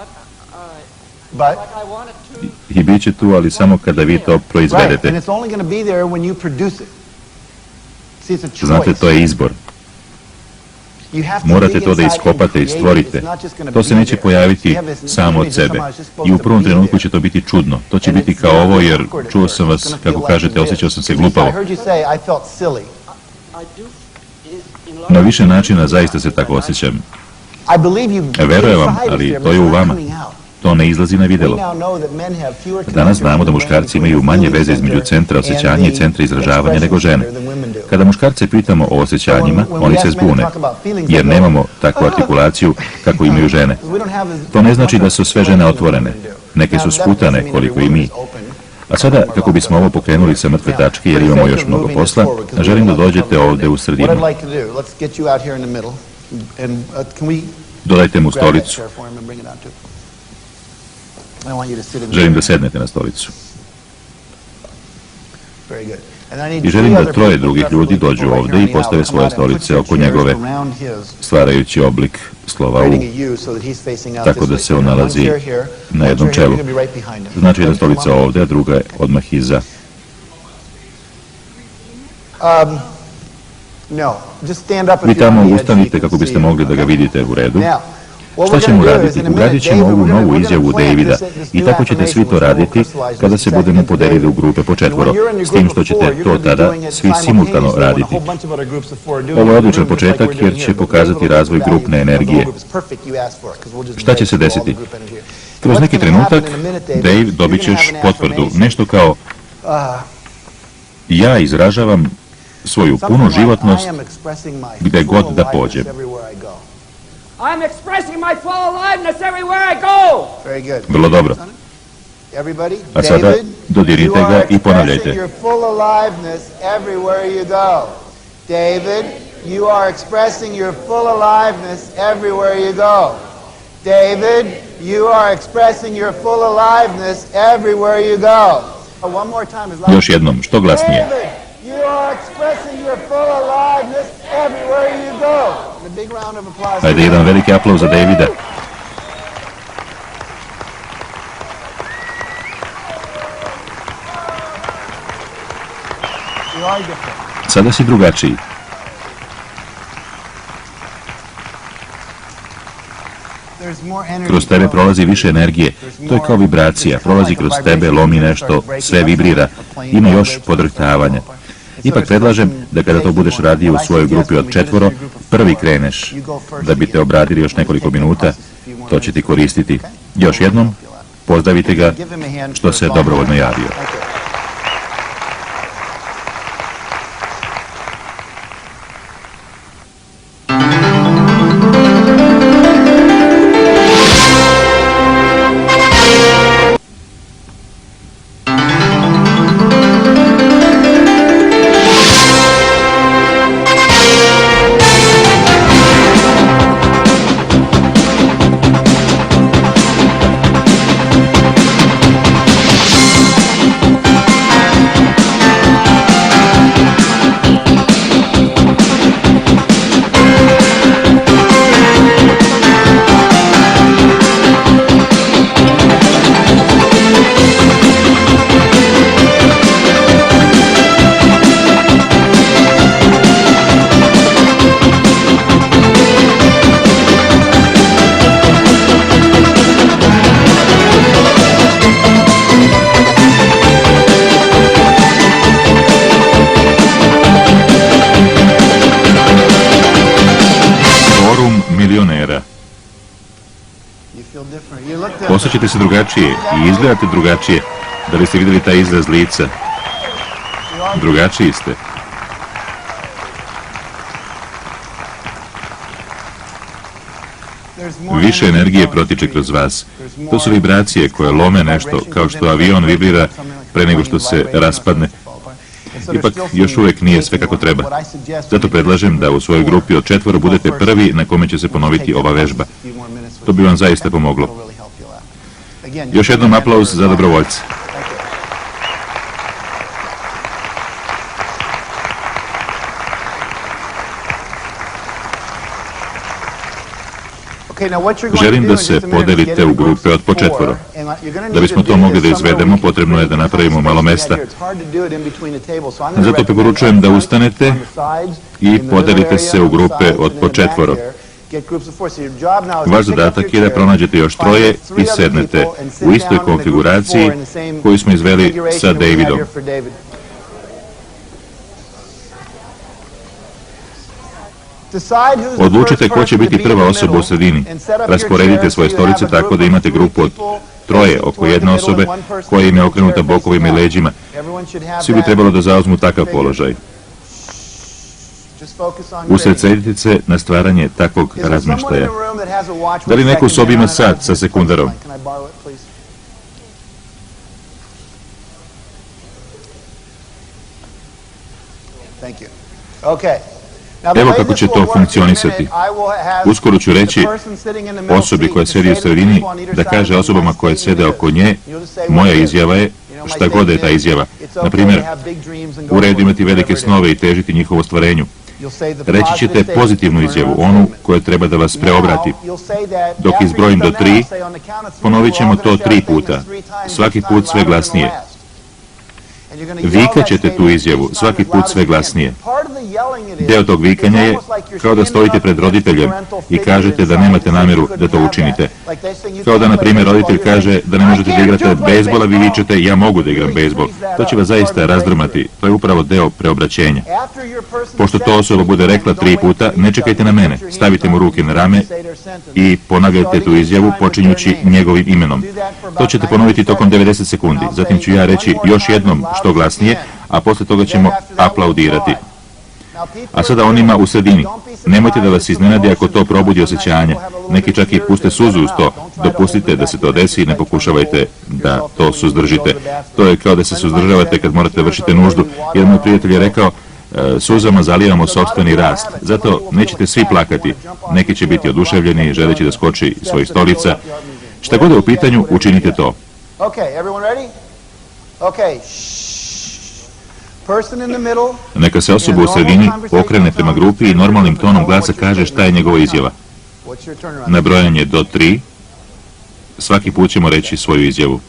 I bit će tu, ali samo kada vi to proizvedete. Znate, to je izbor. Morate to da iskopate i stvorite. To se neće pojaviti samo od sebe. I u prvom trenutku će to biti čudno. To će biti kao ovo, jer čuo sam vas, kako kažete, osjećao sam se glupavo. Na više načina zaista se tako osjećam. Verujem vam, ali to je u vama. To ne izlazi na videlo. Danas znamo da muškarci imaju manje veze između centra osjećanja i centra izražavanja nego žene. Kada muškarce pitamo o osjećanjima, oni se zbune, jer nemamo takvu artikulaciju kako imaju žene. To ne znači da su sve žene otvorene. Neke su sputane, koliko i mi. A sada, kako bismo ovo pokrenuli sa mrtve tačke, jer imamo još mnogo posla, želim da dođete ovde u sredinu. Dodajte mu stolicu. Želim da sednete na stolicu. I želim da troje drugih ljudi dođu ovde i postave svoje stolice oko njegove, stvarajući oblik slova U, tako da se on nalazi na jednom čelu. Znači jedna stolica ovde, a druga je odmah iza. Vi tamo ustanite kako biste mogli da ga vidite u redu. Šta ćemo raditi? Ugradit ćemo ovu novu izjavu Davida i tako ćete svi to raditi kada se budemo podelili u grupe po četvoro, s tim što ćete to tada svi simultano raditi. Ovo je odličan početak jer će pokazati razvoj grupne energije. Šta će se desiti? Kroz neki trenutak, Dave, dobit ćeš potvrdu, nešto kao ja izražavam svoju punu životnost gde god da pođem. I'm expressing my full aliveness everywhere I go. Very good. Vrlo dobro. A sada dodirite ga i ponavljajte. Your full aliveness everywhere you go. David, you are expressing your full aliveness everywhere you go. David, you are expressing your full aliveness everywhere you go. One more time as loud. Još jednom, što glasnije. David, you are expressing your full aliveness everywhere you go. A big round of applause. Ajde, jedan veliki aplauz za Davida. Sada si drugačiji. Kroz tebe prolazi više energije. To je kao vibracija. Prolazi kroz tebe, lomi nešto, sve vibrira. Ima još podrhtavanja. Ipak predlažem da kada to budeš radio u svojoj grupi od četvoro, prvi kreneš. Da bi te obradili još nekoliko minuta, to će ti koristiti. Još jednom, pozdravite ga što se dobrovoljno javio. Osjećate se drugačije i izgledate drugačije. Da li ste vidjeli taj izraz lica? Drugačiji ste. Više energije protiče kroz vas. To su vibracije koje lome nešto, kao što avion vibrira pre nego što se raspadne. Ipak, još uvek nije sve kako treba. Zato predlažem da u svojoj grupi od četvoro budete prvi na kome će se ponoviti ova vežba. To bi vam zaista pomoglo. Još jednom aplauz za dobrovoljce. Želim da se podelite u grupe od po četvoro. Da bismo to mogli da izvedemo, potrebno je da napravimo malo mesta. Zato preporučujem da ustanete i podelite se u grupe od po 4. Vaš zadatak je da pronađete još 3 i sednete u istoj konfiguraciji koju smo izveli sa Davidom. Odlučite ko će biti prva osoba u sredini. Rasporedite svoje stolice tako da imate grupu od 3 oko jedne osobe koja im je okrenuta bokovima i leđima. Svi bi trebalo da zauzmu takav položaj. Usredsredite se na stvaranje takvog razmeštaja. Da li neko u sobi ima sat sa sekundarom? Evo kako će to funkcionisati. Uskoro ću reći osobi koja sedi u sredini da kaže osobama koje sede oko nje, moja izjava je, šta god je ta izjava. Na primjer, u redu imati velike snove i težiti njihovo ostvarenju. Reći ćete pozitivnu izjavu, onu koja treba da vas preobrati. Dok izbrojim do 3, ponovit ćemo to 3 puta, svaki put sve glasnije. Vikat ćete tu izjavu, svaki put sve glasnije. Deo tog vikanja je kao da stojite pred roditeljem i kažete da nemate namjeru da to učinite. Kao da, na primjer, roditelj kaže da ne možete da igrate bejzbol, a vi vičete ja mogu da igram bejzbol. To će vas zaista razdrmati. To je upravo deo preobraćenja. Pošto to osoba bude rekla 3 puta, ne čekajte na mene. Stavite mu ruke na rame i ponavljajte tu izjavu počinjući njegovim imenom. To ćete ponoviti tokom 90 sekundi. Zatim ću ja reći još jednom što glasnije, a posle toga ćemo aplaudirati. A sada onima u sredini. Nemojte da vas iznenadi ako to probudi osjećanje. Neki čak i puste suzu uz to. Dopustite da se to desi i ne pokušavajte da to suzdržite. To je kao da se suzdržavate kad morate vršiti nuždu. Jedan moj prijatelj je rekao, suzama zalijevamo sopstveni rast. Zato nećete svi plakati. Neki će biti oduševljeni, želeći da skoči iz svojih stolica. Šta god je u pitanju, učinite to. Neka se osoba u sredini okrene prema grupi i normalnim tonom glasa kaže šta je njegova izjava. Na brojanje do 3, svaki put ćemo reći svoju izjavu.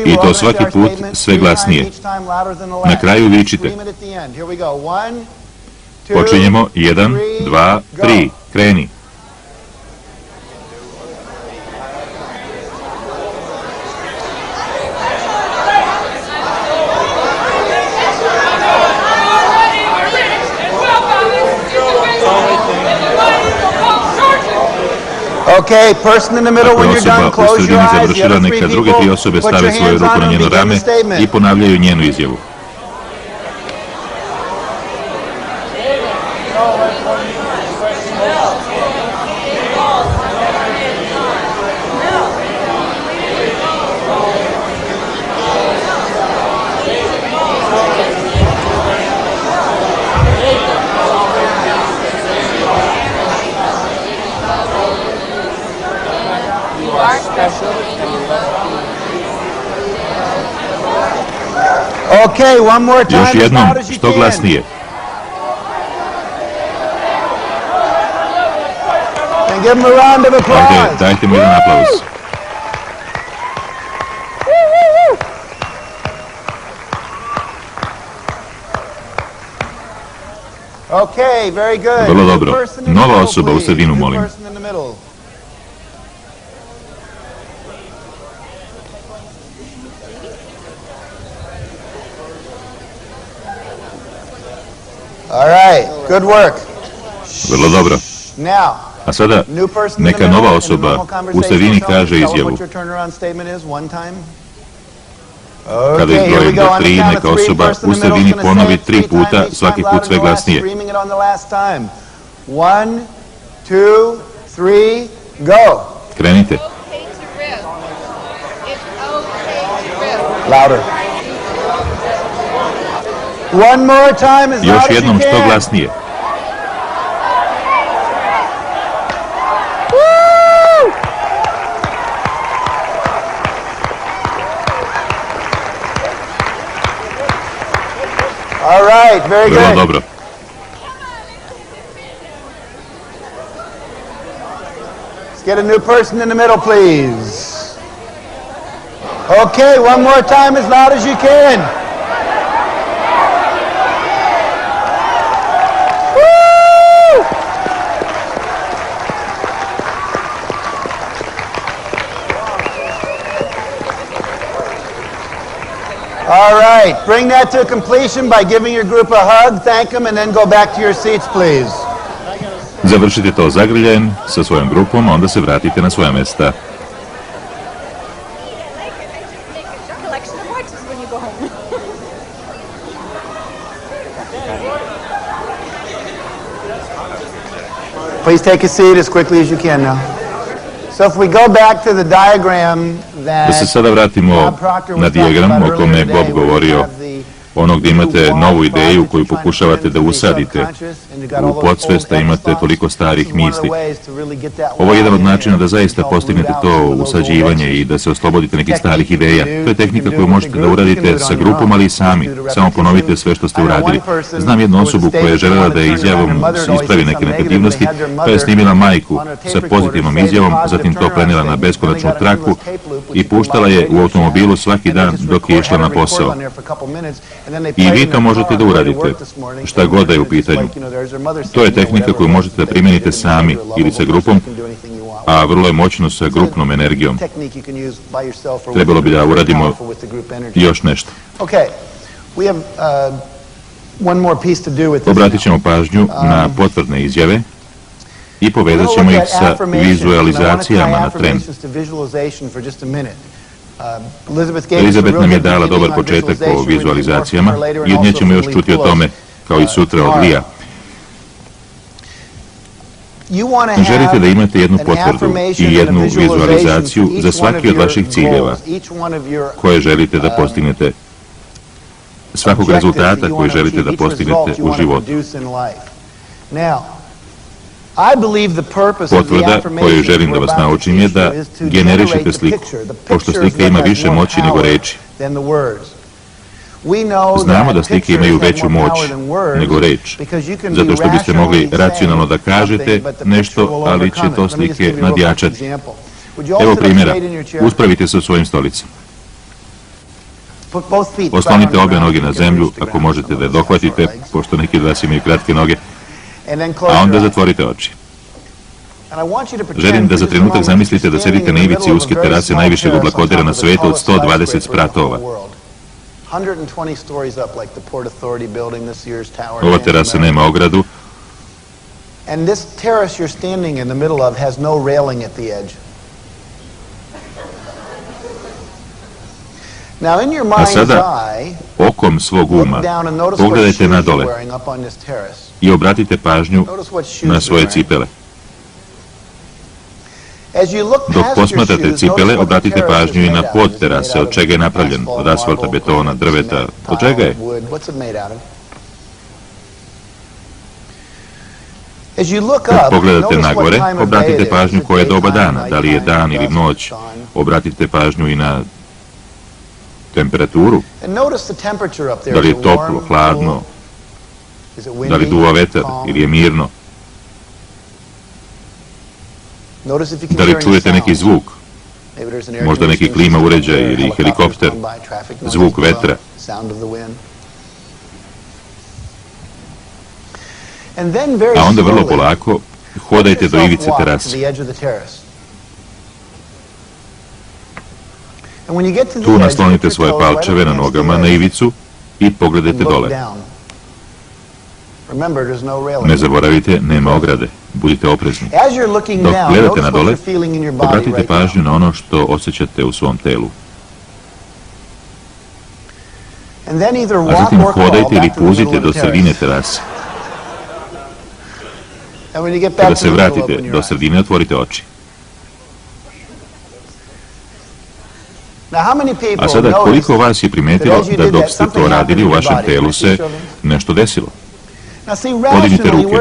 I to svaki put sve glasnije. Na kraju vičite. Počinjemo 1, 2, 3, kreni. Ako je osoba u sredini završila, neka druge 3 osobe stave svoju ruku na njeno rame i ponavljaju njenu izjavu. Još jednom, što glasnije. Ovdje, dajte mu jedan aplauz. Vrlo dobro. Nova osoba u sredinu, molim. Vrlo dobro. A sada, neka nova osoba u sredini kaže izjavu. Kada izbrojim do 3, neka osoba u sredini ponovi 3 puta, svaki put sve glasnije. 1, 2, 3, go! Krenite. Louder. One more time, as Još loud as you jednom što can. glasnije. All right, very Vrlo good. dobro. get a new person in the middle, please. Okay, one more time as loud as you can. Woo! All right, bring that to completion by giving your group a hug, thank them, and then go back to your seats, please. Završite to zagrljajem sa svojom grupom, a onda se vratite na svoja mesta. Please take a seat as quickly as you can now. So if we go back to the diagram Da se that sada vratimo Bob Proctor na was talking dijagram about o kome je earlier Bob today, where you govorio, have the onog gdje imate novu ideju koju You're trying to pokušavate put da into the usadite subconscious, and you got all u those podsvest, old a imate thoughts. toliko starih This is one of the misli. ways to really get that Ovo je jedan od wiring načina da in. zaista Help root postignete out to some of those old usađivanje edges. i da se oslobodite nekih starih Technique ideja. you can To je do, tehnika you can koju do it možete with da a group, you uradite can do it sa on your grupom, own. ali i sami. You do the Samo ponovite repetitions. sve što ste I know one uradili. person Znam jednu who was osobu koja je stated želela wanted da to turn izjavom around her mother, always ispravi say neke something negativnosti, negative, they had their pa je snimila mother majku on a tape sa pozitivnom recorder izjavom, say the zatim to positive prenela na turnaround beskonačnu statement. traku And then they got a i puštala je u automobilu svaki dan dok je išla na posao. I vi to možete da uradite, šta god da je u pitanju. To je tehnika koju možete da primijenite sami ili sa grupom, a vrlo je moćno sa grupnom energijom. Trebalo bi da uradimo još nešto. Obratit ćemo pažnju na potvrdne izjave i povezat ćemo ih sa vizualizacijama na tren. Elizabeth nam je dala dobar početak o vizualizacijama i od nje ćemo još čuti o tome, kao i sutra od Lija. Želite da imate jednu potvrdu i jednu vizualizaciju za svaki od vaših ciljeva koje želite da postignete, svakog rezultata koji želite da postignete u životu. Potvrda koju želim da vas naučim je da generišete sliku, pošto slika ima više moći nego reči. Znamo da slike imaju veću moć nego reč, zato što biste mogli racionalno da kažete nešto, ali će to slike nadjačati. Evo primjera, uspravite se u svojim stolicama. Oslonite obe noge na zemlju, ako možete da je dohvatite, pošto neki od vas imaju kratke noge, a onda zatvorite oči. Želim da za trenutak zamislite da sedite na ivici uske terase najvišeg oblakodera na svetu od 120 spratova. Ova terasa nema ogradu, a sada okom svog uma pogledajte na dole i obratite pažnju na svoje cipele. Dok posmatrate cipele, obratite pažnju i na pod terase, od čega je napravljen, od asfalta, betona, drveta, od čega je? Kad pogledate nagore, obratite pažnju koje je doba dana, da li je dan ili noć, obratite pažnju i na temperaturu, da li je toplo, hladno, da li duva vetar ili je mirno, da li čujete neki zvuk, možda neki klima uređaj ili helikopter, zvuk vetra. A onda vrlo polako hodajte do ivice terase. Tu naslonite svoje palčeve na nogama na ivicu i pogledajte dole. Ne zaboravite, nema ograde. Budite oprezni. Dok gledate na dole, obratite pažnju na ono što osjećate u svom telu. A zatim hodajte ili puzite do sredine terase. Kada se vratite do sredine, otvorite oči. A sada, koliko vas je primetilo da dok ste to radili, u vašem telu se nešto desilo? Podignite ruke.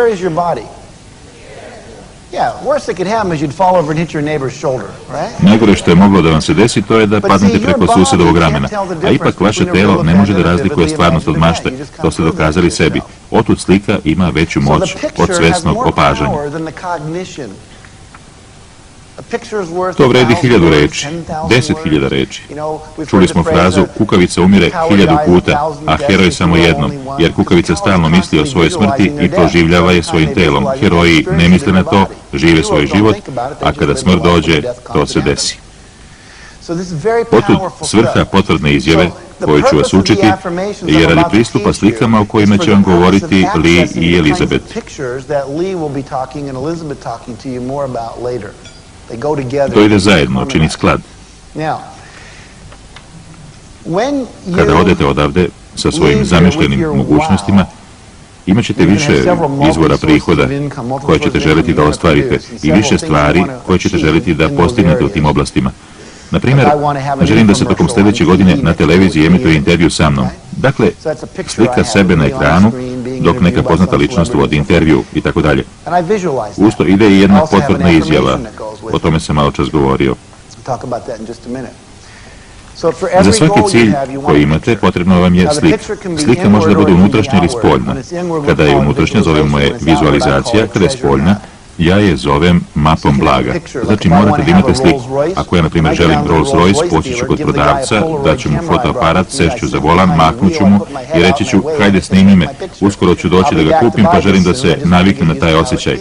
Najgore što je moglo da vam se desi, to je da padnete preko susedovog ramena. A ipak vaše telo ne može da razlikuje stvarnost od mašte. To ste dokazali sebi. Otud slika ima veću moć od svesnog opažanja. To vredi 1000 reči, 10.000 reči. Čuli smo frazu, kukavica umire 1000 puta, a heroj samo jednom, jer kukavica stalno misli o svojoj smrti i proživljava je svojim telom. Heroji ne misle na to, žive svoj život, a kada smrt dođe, to se desi. Otud svrha potvrdne izjave, koju ću vas učiti, je radi pristupa slikama o kojima će vam govoriti Lee i Elizabeth. To ide zajedno, čini sklad. Kada odete odavde sa svojim zamišljenim mogućnostima, imat ćete više izvora prihoda koje ćete želiti da ostvarite i više stvari koje ćete želiti da postignete u tim oblastima. Na primjer, želim da se tokom sljedeće godine na televiziji emituje intervju sa mnom. Dakle, slika sebe na ekranu, dok neka poznata ličnost vodi intervju i tako dalje. Uz to ide i jedna potvrdna izjava, o tome sam malo čas govorio. Za svaki cilj koji imate potrebno vam je slika. Slika može da bude unutrašnja ili spoljna. Kada je unutrašnja zovemo je vizualizacija, kada je spoljna ja je zovem mapom blaga. Znači morate da imate sliku. Ako ja na primjer želim Rolls Royce, poći ću kod prodavca, daću mu fotoaparat, sešću za volan, mahnuću mu i reći ću hajde snimi me, uskoro ću doći da ga kupim pa želim da se naviknem na taj osjećaj.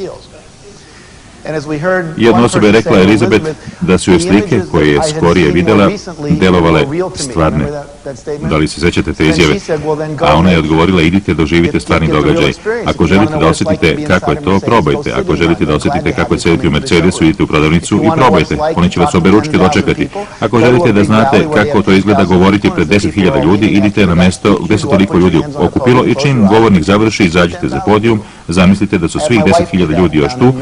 Jedna osoba je rekla Elizabeth da su joj slike koje je skorije vidjela delovale stvarne. Da li se sećate te izjave? A ona je odgovorila idite doživite stvarni događaj. Ako želite da osjetite kako je to, probajte. Ako želite da osjetite kako je sediti u Mercedesu, idite u prodavnicu i probajte. Oni će vas oberučke dočekati. Ako želite da znate kako to izgleda govoriti pred 10.000 ljudi, idite na mesto gdje se toliko ljudi okupilo i čim govornik završi, izađite za podijum, zamislite da su svih 10.000 ljudi još tu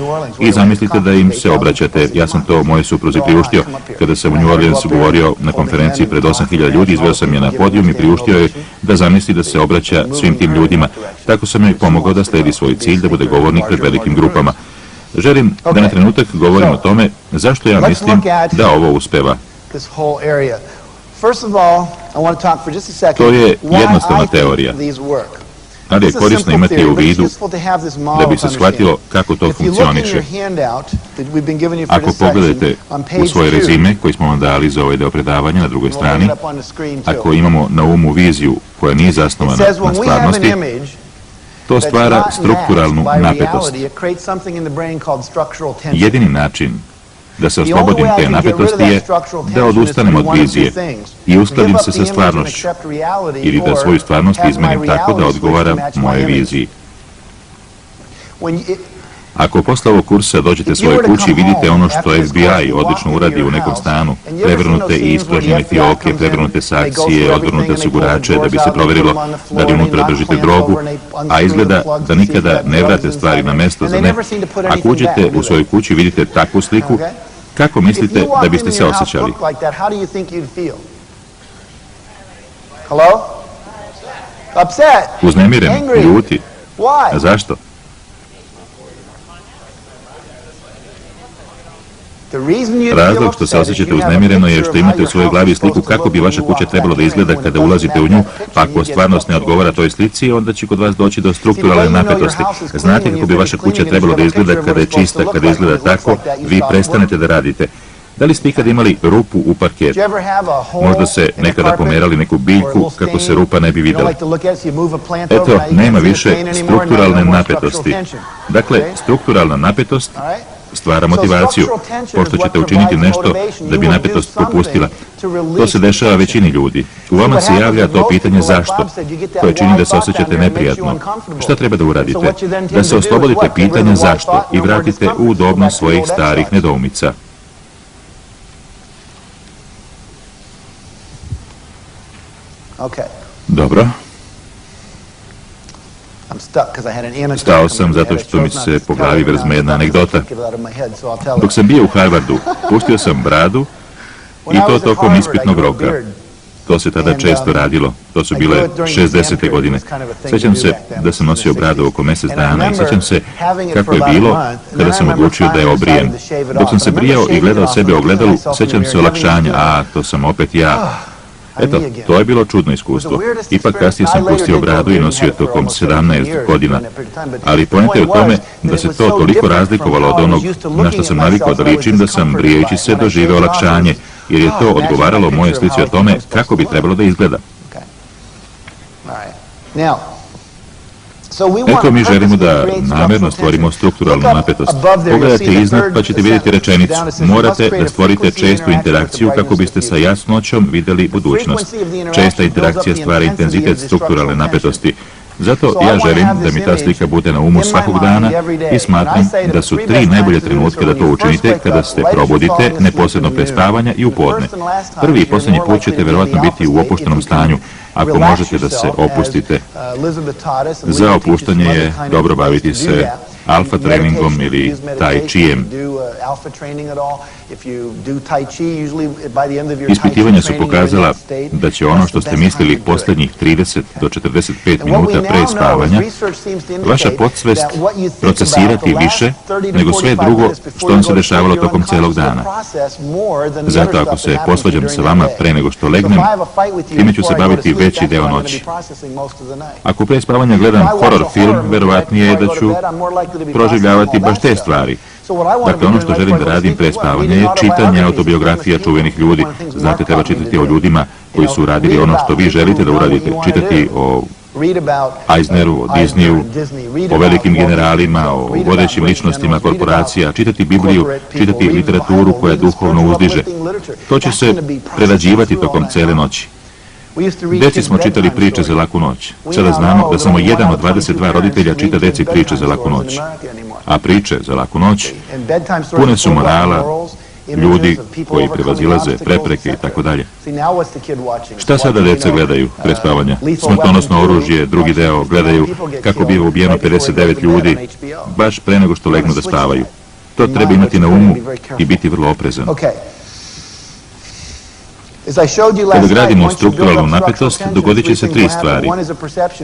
i zamislite da im se obraćate. Ja sam to moje supruzi priuštio. Kada sam u New Orleansu govorio na konferenciji pred 8.000 ljudi, izveo sam je na podijum i priuštio je da zamisli da se obraća svim tim ljudima. Tako sam joj pomogao da sledi svoj cilj, da bude govornik pred velikim grupama. Želim da na trenutak govorim o tome zašto ja mislim da ovo uspeva. To je jednostavna teorija, ali je korisno imati u vidu da bi se shvatilo kako to funkcioniše. Ako pogledate u svoje rezime koji smo vam dali za ovaj deo predavanja na drugoj strani, ako imamo na umu viziju koja nije zasnovana na stvarnosti, to stvara strukturalnu napetost. Jedini način da se oslobodim te napetosti je da odustanem od vizije i uskladim se sa stvarnošću ili da svoju stvarnost izmenim tako da odgovara moje viziji. Ako posle ovog kursa dođete svojoj kući i vidite ono što FBI odlično uradi u nekom stanu, prevrnute i ispražnjene fioke, prevrnute saksije, odvrnute osigurače da bi se proverilo da li unutra držite drogu, a izgleda da nikada ne vrate stvari na mesto za ne. Ako uđete u svojoj kući i vidite takvu sliku, kako mislite da biste se osjećali? Uznemireni, ljuti. A zašto? Razlog što se osjećate uznemireno je što imate u svojoj glavi sliku kako bi vaša kuća trebalo da izgleda kada ulazite u nju, pa ako stvarnost ne odgovara toj slici, onda će kod vas doći do strukturalne napetosti. Znate kako bi vaša kuća trebalo da izgleda kada je čista, kada izgleda tako, vi prestanete da radite. Da li ste ikada imali rupu u parketu? Možda se nekada pomerali neku biljku kako se rupa ne bi videla. Eto, nema više strukturalne napetosti. Dakle, strukturalna napetost stvara motivaciju, pošto ćete učiniti nešto da bi napetost popustila. To se dešava većini ljudi. U vama se javlja to pitanje zašto, koje čini da se osjećate neprijatno. Šta treba da uradite? Da se oslobodite pitanja zašto i vratite u udobnost svojih starih nedoumica. Dobro. Stao sam zato što mi se po glavi vrzme jedna anegdota. Dok sam bio u Harvardu, pustio sam bradu i to tokom ispitnog roka. To se tada često radilo. To su bile 60. godine. Sjećam se da sam nosio bradu oko mjesec dana i sjećam se kako je bilo kada sam odlučio da je obrijem. Dok sam se brijao i gledao sebe u ogledalu, sjećam se olakšanja, a to sam opet ja. Eto, to je bilo čudno iskustvo. Ipak kasnije sam pustio bradu i nosio je tokom 17 godina. Ali poenta je u tome da se to toliko razlikovalo od onog na što sam navikao da ličim da sam brijeći se doživeo olakšanje, jer je to odgovaralo moje slici o tome kako bi trebalo da izgleda. Eto, mi želimo da namjerno stvorimo strukturalnu napetost. Pogledajte iznad pa ćete vidjeti rečenicu. Morate da stvorite čestu interakciju kako biste sa jasnoćom vidjeli budućnost. Česta interakcija stvara intenzitet strukturalne napetosti. Zato ja želim da mi ta slika bude na umu svakog dana i smatram da su 3 najbolje trenutka da to učinite kada se probudite, neposredno pre spavanja i u podne. Prvi i posljednji put ćete verovatno biti u opuštenom stanju, ako možete da se opustite. Za opuštanje je dobro baviti se alfa treningom ili tai chijem. Ispitivanja su pokazala da će ono što ste mislili posljednjih 30 do 45 minuta pre spavanja, vaša podsvest procesirati više nego sve drugo što vam se dešavalo tokom celog dana. Zato ako se posvađam sa vama pre nego što legnem, time ću se baviti veći deo noći. Ako pre spavanja gledam horror film, verovatnije je da ću proživljavati baš te stvari. Dakle, ono što želim da radim pre spavanja je čitanje autobiografija čuvenih ljudi. Znate, treba čitati o ljudima koji su uradili ono što vi želite da uradite. Čitati o Eisneru, o Disneyu, o velikim generalima, o vodećim ličnostima korporacija, čitati Bibliju, čitati literaturu koja duhovno uzdiže. To će se prerađivati tokom cele noći. Deci smo čitali priče za laku noć. Sada znamo da samo 1 od 22 roditelja čita deci priče za laku noć. A priče za laku noć pune su morala, ljudi koji prevazilaze prepreke i tako dalje. Šta sada deca gledaju pre spavanja? Smrtonosno oružje, drugi deo, gledaju kako biva ubijeno 59 ljudi, baš pre nego što legnu da spavaju. To treba imati na umu i biti vrlo oprezan. Kada gradimo strukturalnu napetost, dogodit će se 3 stvari.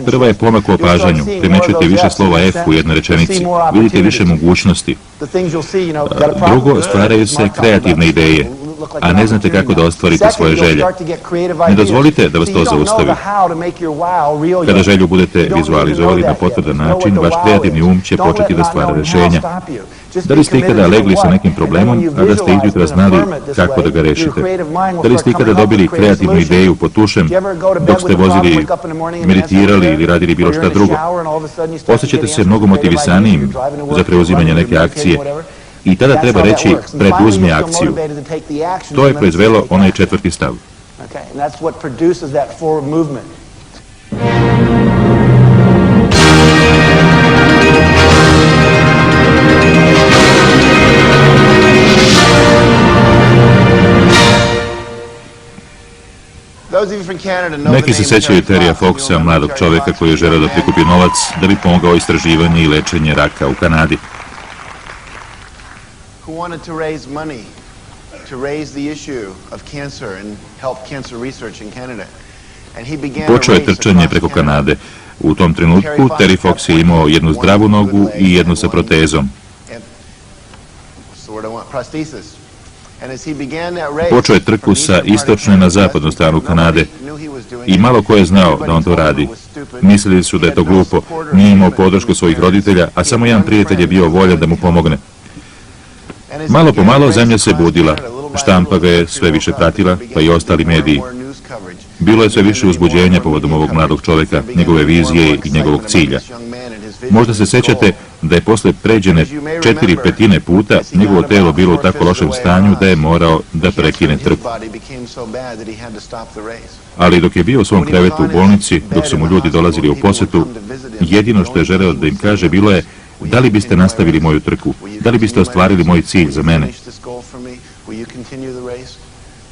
Prva je pomak u opažanju. Primećujete više slova F u jednoj rečenici. Vidite više mogućnosti. Drugo, stvaraju se kreativne ideje, a ne znate kako da ostvarite svoje želje. Ne dozvolite da vas to zaustavi. Kada želju budete vizualizovali na potvrdan način, vaš kreativni um će početi da stvara rešenja. Da li ste ikada legli sa nekim problemom, a da ste izjutra znali kako da ga rešite? Da li ste ikada dobili kreativnu ideju pod tušem dok ste vozili, meditirali ili radili bilo šta drugo? Osjećate se mnogo motivisanijim za preuzimanje neke akcije i tada treba reći preduzmi akciju. To je proizvelo onaj 4. stav. Neki se sećaju Terrya Foxa, mladog čovjeka koji je želeo da prikupi novac da bi pomogao istraživanje i lečenje raka u Kanadi. Počeo je trčanje preko Kanade. U tom trenutku Terry Fox je imao jednu zdravu nogu i jednu sa protezom. Počeo je trku sa istočne na zapadnu stranu Kanade i malo ko je znao da on to radi. Mislili su da je to glupo, nije imao podršku svojih roditelja, a samo jedan prijatelj je bio voljan da mu pomogne. Malo po malo zemlja se budila, štampa ga je sve više pratila, pa i ostali mediji. Bilo je sve više uzbuđenja povodom ovog mladog čovjeka, njegove vizije i njegovog cilja. Možda se sećate da je posle pređene 4/5 puta njegovo telo bilo u tako lošem stanju da je morao da prekine trku. Ali dok je bio u svom krevetu u bolnici, dok su mu ljudi dolazili u posetu, jedino što je želeo da im kaže bilo je: da li biste nastavili moju trku? Da li biste ostvarili moj cilj za mene?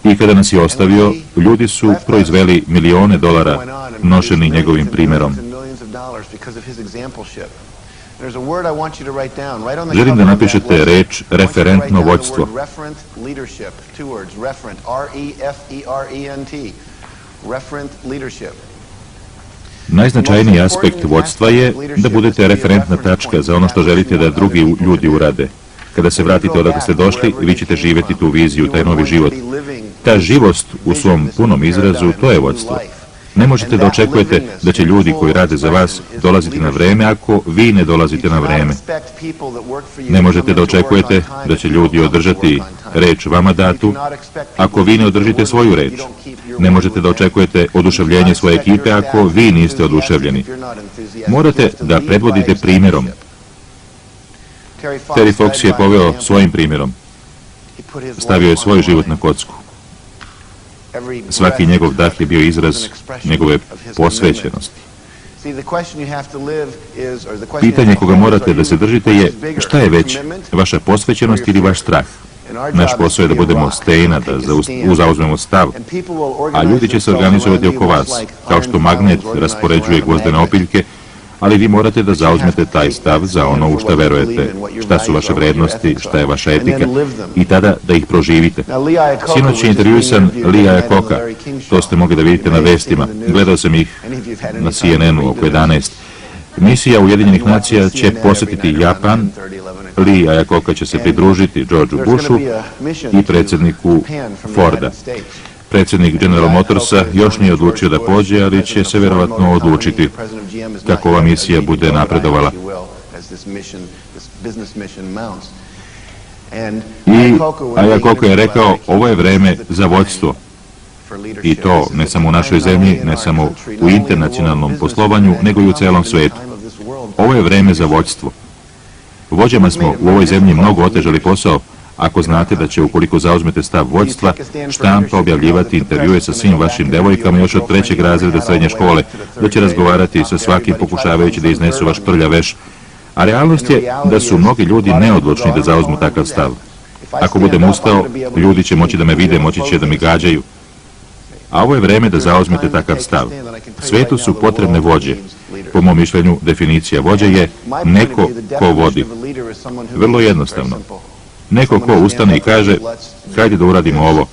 I kada nas je ostavio, ljudi su proizveli milione dolara nošeni njegovim primerom. Želim da napišete reč referentno vođstvo. Najznačajniji aspekt vođstva je da budete referentna tačka za ono što želite da drugi ljudi urade. Kada se vratite odakle ste došli, vi ćete živjeti tu viziju, taj novi život. Ta živost u svom punom izrazu, to je vođstvo. Ne možete da očekujete da će ljudi koji rade za vas dolaziti na vreme ako vi ne dolazite na vreme. Ne možete da očekujete da će ljudi održati reč vama datu ako vi ne održite svoju reč. Ne možete da očekujete oduševljenje svoje ekipe ako vi niste oduševljeni. Morate da predvodite primjerom. Terry Fox je poveo svojim primjerom. Stavio je svoj život na kocku. Svaki njegov dah je bio izraz njegove posvećenosti. Pitanje koga morate da se držite je šta je već, vaša posvećenost ili vaš strah? Naš posao je da budemo stejna, da zauzmemo stav, a ljudi će se organizovati oko vas, kao što magnet raspoređuje gvozdene opiljke, ali vi morate da zauzmete taj stav za ono u šta verujete, šta su vaše vrednosti, šta je vaša etika, i tada da ih proživite. Sinoć je intervjuisan Lee Iacocca, to ste mogli da vidite na vestima, gledao sam ih na CNN-u oko 11. Misija Ujedinjenih nacija će posjetiti Japan, Lee Iacocca će se pridružiti Georgeu Bushu i predsjedniku Forda. Predsjednik General Motorsa još nije odlučio da pođe, ali će se vjerovatno odlučiti kako ova misija bude napredovala. I Iacocca je rekao, ovo je vreme za vođstvo. I to ne samo u našoj zemlji, ne samo u internacionalnom poslovanju, nego i u celom svetu. Ovo je vreme za vođstvo. Vođama smo u ovoj zemlji mnogo otežali posao, ako znate da će, ukoliko zauzmete stav vođstva, štampa objavljivati intervjue sa svim vašim devojkama još od 3. razreda srednje škole, da će razgovarati sa svakim pokušavajući da iznesu vaš prljav veš. A realnost je da su mnogi ljudi neodlučni da zauzmu takav stav. Ako budem ustao, ljudi će moći da me vide, moći će da mi gađaju. A ovo je vreme da zauzmete takav stav. Svetu su potrebne vođe. Po mom mišljenju, definicija vođe je neko ko vodi. Vrlo jednostavno. Neko ko ustane i kaže, hajde da uradimo ovo.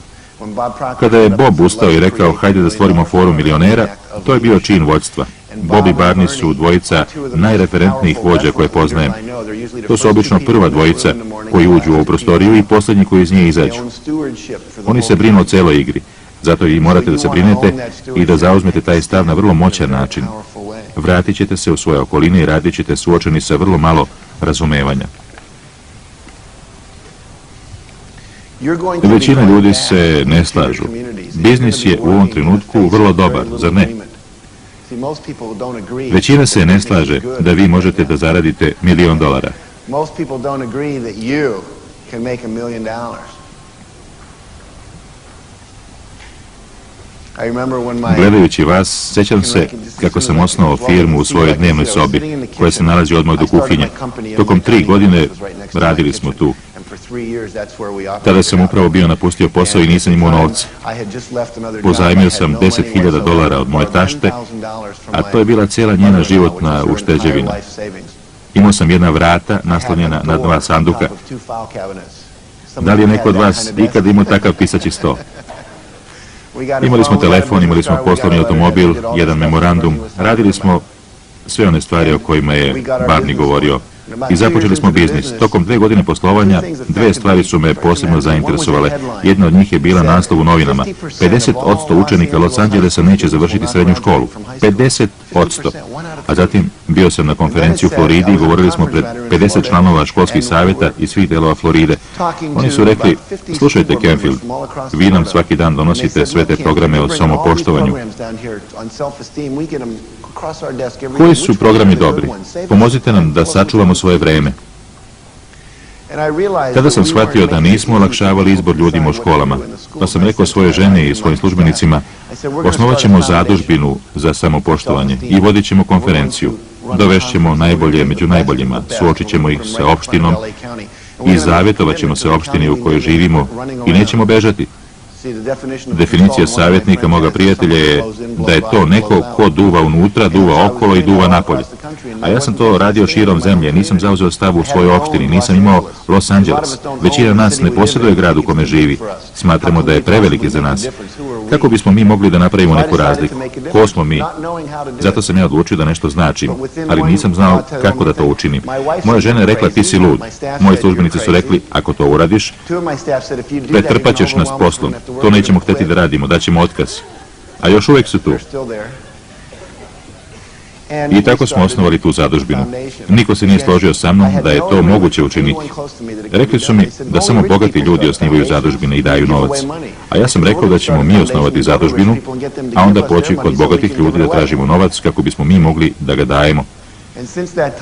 Kada je Bob ustao i rekao, hajde da stvorimo forum milionera, to je bio čin vođstva. Bob i Barney su dvojica najreferentnijih vođa koje poznajem. To su obično prva dvojica koji uđu u ovu prostoriju i posljednji koji iz nje izađu. Oni se brinu o celoj igri. Zato i morate da se brinete i da zauzmete taj stav na vrlo moćan način. Vratit ćete se u svoje okoline i radit ćete suočeni sa vrlo malo razumevanja. Većina ljudi se ne slažu. Biznis je u ovom trenutku vrlo dobar, zar ne? Većina se ne slaže da vi možete da zaradite $1.000.000. Gledajući vas, sjećam se kako sam osnovao firmu u svojoj dnevnoj sobi, koja se nalazi odmah do kuhinje. Tokom 3 godine radili smo tu. Tada sam upravo bio napustio posao i nisam imao novca. Pozajmio sam $10.000 od moje tašte, a to je bila cijela njena životna ušteđevina. Imao sam jedna vrata naslonjena na 2 sanduka. Da li je neko od vas ikad imao takav pisaći sto? Imali smo telefon, imali smo poslovni automobil, jedan memorandum, radili smo sve one stvari o kojima je Barney govorio i započeli smo biznis. Tokom 2 godine poslovanja, 2 stvari su me posebno zainteresovale. Jedna od njih je bila naslov u novinama. 50% učenika Los Angelesa neće završiti srednju školu. 50%. A zatim bio sam na konferenciji u Floridi i govorili smo pred 50 članova školskih savjeta iz svih delova Floride. Oni su rekli, slušajte Canfield, vi nam svaki dan donosite sve te programe o samopoštovanju. Koji su programi dobri? Pomozite nam da sačuvamo svoje vreme. Tada sam shvatio da nismo olakšavali izbor ljudima u školama, pa sam rekao svoje žene i svojim službenicima, osnovat ćemo zadužbinu za samopoštovanje i vodit ćemo konferenciju. Dovešćemo najbolje među najboljima, suočit ćemo ih sa opštinom i zavjetovat ćemo se opštini u kojoj živimo i nećemo bežati. Definicija savjetnika moga prijatelja je da je to neko ko duva unutra, duva okolo i duva napolje. A ja sam to radio širom zemlje, nisam zauzeo stav u svojoj opštini, nisam imao Los Angeles. Većina nas ne posjeduje grad u kome živi. Smatramo da je preveliki za nas. Kako bismo mi mogli da napravimo neku razliku? Ko smo mi? Zato sam ja odlučio da nešto značim, ali nisam znao kako da to učinim. Moja žena je rekla, ti si lud. Moji službenici su rekli, ako to uradiš, pretrpaćeš nas poslom. To nećemo hteti da radimo, daćemo otkaz. A još uvijek su tu. I tako smo osnovali tu zadužbinu. Niko se nije složio sa mnom da je to moguće učiniti. Rekli su mi da samo bogati ljudi osnivaju zadužbine i daju novac. A ja sam rekao da ćemo mi osnovati zadužbinu, a onda poći kod bogatih ljudi da tražimo novac kako bismo mi mogli da ga dajemo.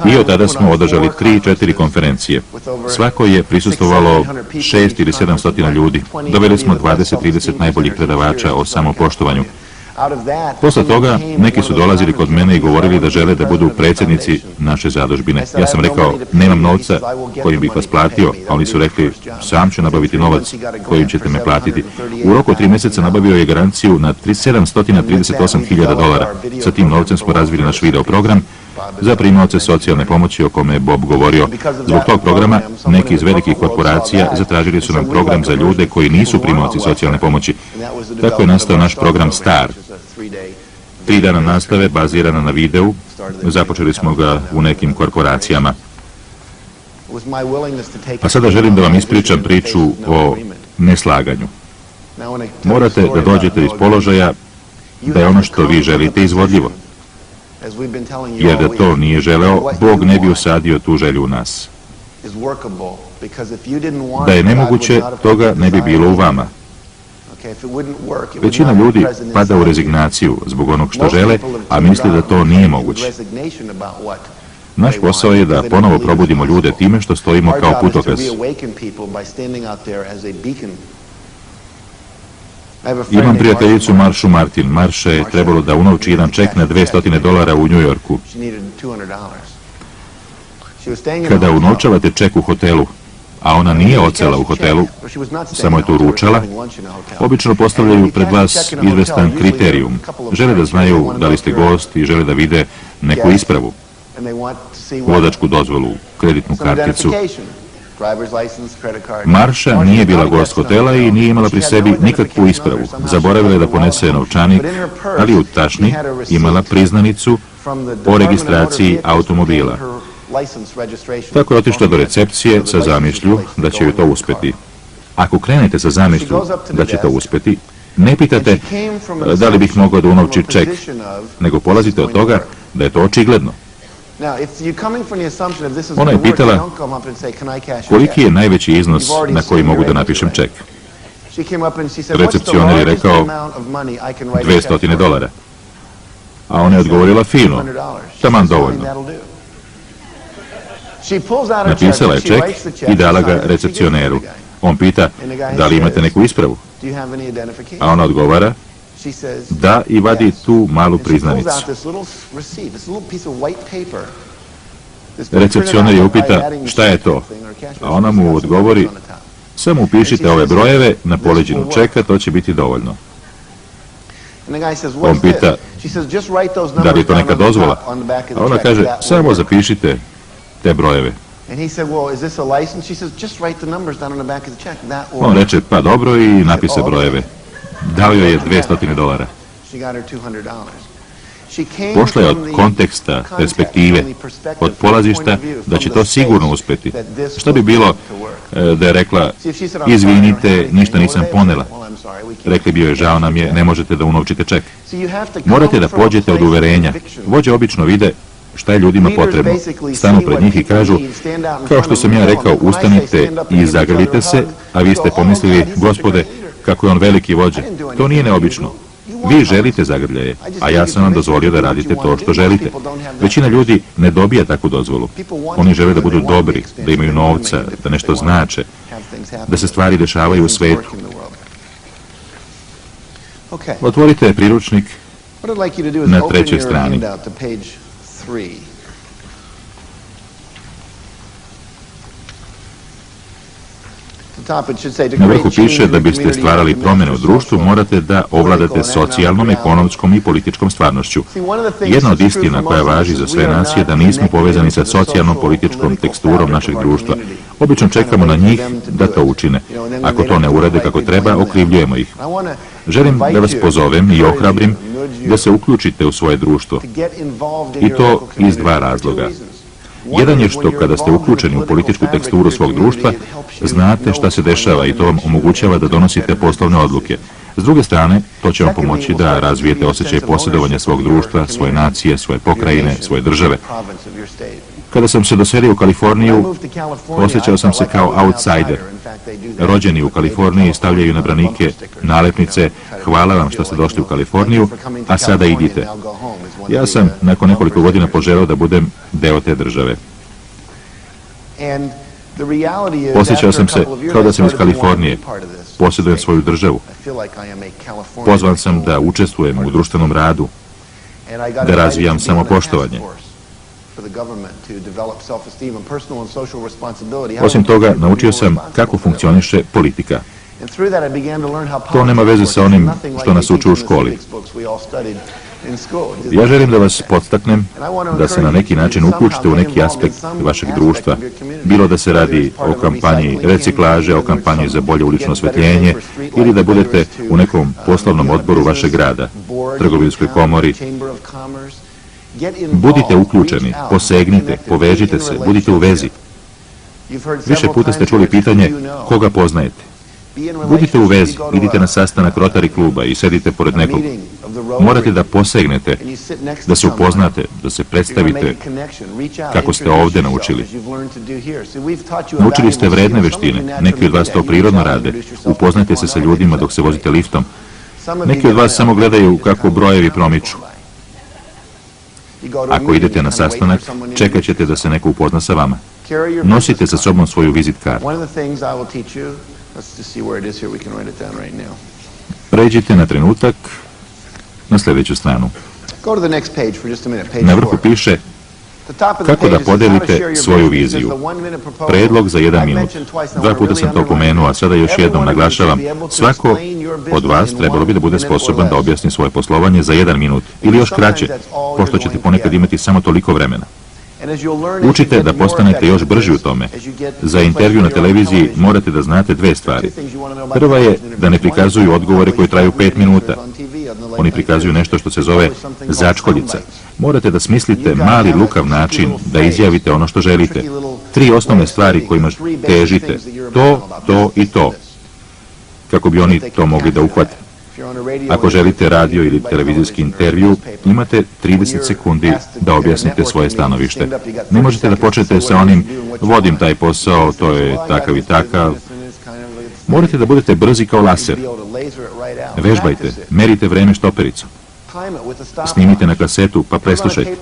I od tada smo održali 3-4 konferencije. Svako je prisustvovalo 6 ili 700 ljudi. Doveli smo 20-30 najboljih predavača o samopoštovanju. Posle toga, neki su dolazili kod mene i govorili da žele da budu predsjednici naše zadužbine. Ja sam rekao, nemam novca kojim bih vas platio, a oni su rekli, sam ću nabaviti novac kojim ćete me platiti. U roku 3 mjeseca nabavio je garanciju na $738.000. Sa tim novcem smo razvili naš video program za primaoce socijalne pomoći o kome je Bob govorio. Zbog tog programa, neki iz velikih korporacija zatražili su nam program za ljude koji nisu primaoci socijalne pomoći. Tako je nastao naš program STAR. 3 dana nastave bazirana na videu. Započeli smo ga u nekim korporacijama. A sada želim da vam ispričam priču o neslaganju. Morate da dođete iz položaja da je ono što vi želite izvodljivo. Jer da to nije želeo, Bog ne bi usadio tu želju u nas. Da je nemoguće, toga ne bi bilo u vama. Većina ljudi pada u rezignaciju zbog onog što žele, a misle da to nije moguće. Naš posao je da ponovo probudimo ljude time što stojimo kao putokaz. Imam prijateljicu Maršu Martin. Marša je trebalo da unovči jedan ček na $200 u New Yorku. Kada unovčavate ček u hotelu, a ona nije ocela u hotelu, samo je tu ručala, obično postavljaju pred vas izvestan kriterijum. Žele da znaju da li ste gost i žele da vide neku ispravu, vozačku dozvolu, kreditnu karticu. Marša nije bila gost hotela i nije imala pri sebi nikakvu ispravu. Zaboravila je da ponese novčanik, ali u tašni imala priznanicu o registraciji automobila. Tako je otišla do recepcije sa zamišlju da će joj to uspeti. Ako krenete sa zamišlju da će to uspeti, ne pitate da li bih mogao da unovčim ček, nego polazite od toga da je to očigledno. Ona je pitala koliki je najveći iznos na koji mogu da napišem ček. Recepcioner je rekao $200. A ona je odgovorila fino, taman dovoljno. Napisala je ček i dala ga recepcioneru. On pita, da li imate neku ispravu? A ona odgovara, da, i vadi tu malu priznanicu. Recepcioner je upita, šta je to? A ona mu odgovori, samo upišite ove brojeve na poleđinu čeka, to će biti dovoljno. On pita, da li je to neka dozvola? A ona kaže, samo zapišite te brojeve. On reče, pa dobro, i napisa brojeve. Dao joj je $200. Pošla je od konteksta, perspektive, od polazišta da će to sigurno uspeti. Što bi bilo da je rekla, izvinite, ništa nisam ponela. Rekli bi joj, žao nam je, ne možete da unovčite ček. Morate da pođete od uverenja. Vođe obično vide šta je ljudima potrebno. Stanu pred njih i kažu, kao što sam ja rekao, ustanite i zagrlite se, a vi ste pomislili, gospode, kako je on veliki vođa. To nije neobično. Vi želite zagrljaje, a ja sam vam dozvolio da radite to što želite. Većina ljudi ne dobija takvu dozvolu. Oni žele da budu dobri, da imaju novca, da nešto znače, da se stvari dešavaju u svetu. Otvorite priručnik na 3. strani. Na vrhu piše da biste stvarali promjene u društvu, morate da ovladate socijalnom, ekonomskom i političkom stvarnošću. Jedna od istina koja važi za sve nas je da nismo povezani sa socijalnom, političkom teksturom našeg društva. Obično čekamo na njih da to učine. Ako to ne urade kako treba, okrivljujemo ih. Želim da vas pozovem i ohrabrim da se uključite u svoje društvo. I to iz dva razloga. Jedan je što kada ste uključeni u političku teksturu svog društva, znate šta se dešava i to vam omogućava da donosite poslovne odluke. S druge strane, to će vam pomoći da razvijete osjećaj posjedovanja svog društva, svoje nacije, svoje pokrajine, svoje države. Kada sam se doselio u Kaliforniju, osjećao sam se kao outsider. Rođeni u Kaliforniji stavljaju na branike nalepnice "Hvala vam što ste došli u Kaliforniju, a sada idite." Ja sam nakon nekoliko godina poželeo da budem deo te države. Osjećao sam se kao da sam iz Kalifornije, posjedujem svoju državu. Pozvan sam da učestvujem u društvenom radu, da razvijam samopoštovanje. Osim toga, naučio sam kako funkcioniše politika. To nema veze sa onim što nas uče u školi. Ja želim da vas podstaknem da se na neki način uključite u neki aspekt vašeg društva, bilo da se radi o kampanji reciklaže, o kampanji za bolje ulično osvetljenje ili da budete u nekom poslovnom odboru vašeg grada, trgovinskoj komori. Budite uključeni, posegnite, povežite se, budite u vezi. Više puta ste čuli pitanje koga poznajete. Budite u vezi, idite na sastanak Rotary kluba i sedite pored nekog. Morate da posegnete, da se upoznate, da se predstavite kako ste ovdje naučili. Naučili ste vredne veštine, neki od vas to prirodno rade. Upoznajte se sa ljudima dok se vozite liftom. Neki od vas samo gledaju kako brojevi promiču. Ako idete na sastanak, čekat ćete da se neko upozna sa vama. Nosite sa sobom svoju vizit kartu. Pređite na trenutak na sljedeću stranu. Na vrhu piše kako da podelite svoju viziju. Predlog za 1 minut. 2 puta sam to pomenuo, a sada još jednom naglašavam. Svako od vas trebalo bi da bude sposoban da objasni svoje poslovanje za 1 minut ili još kraće, pošto ćete ponekad imati samo toliko vremena. Učite da postanete još brži u tome. Za intervju na televiziji morate da znate 2 stvari. Prva je da ne prikazuju odgovore koji traju 5 minuta. Oni prikazuju nešto što se zove začkoljica. Morate da smislite mali lukav način da izjavite ono što želite. 3 osnovne stvari kojima težite. To i to. Kako bi oni to mogli da uhvate. Ako želite radio ili televizijski intervju, imate 30 sekundi da objasnite svoje stanovište. Ne možete da počnete sa onim vodim taj posao, to je takav i takav. Morate da budete brzi kao laser. Vežbajte, merite vreme štopericu. Snimite na kasetu pa preslušajte.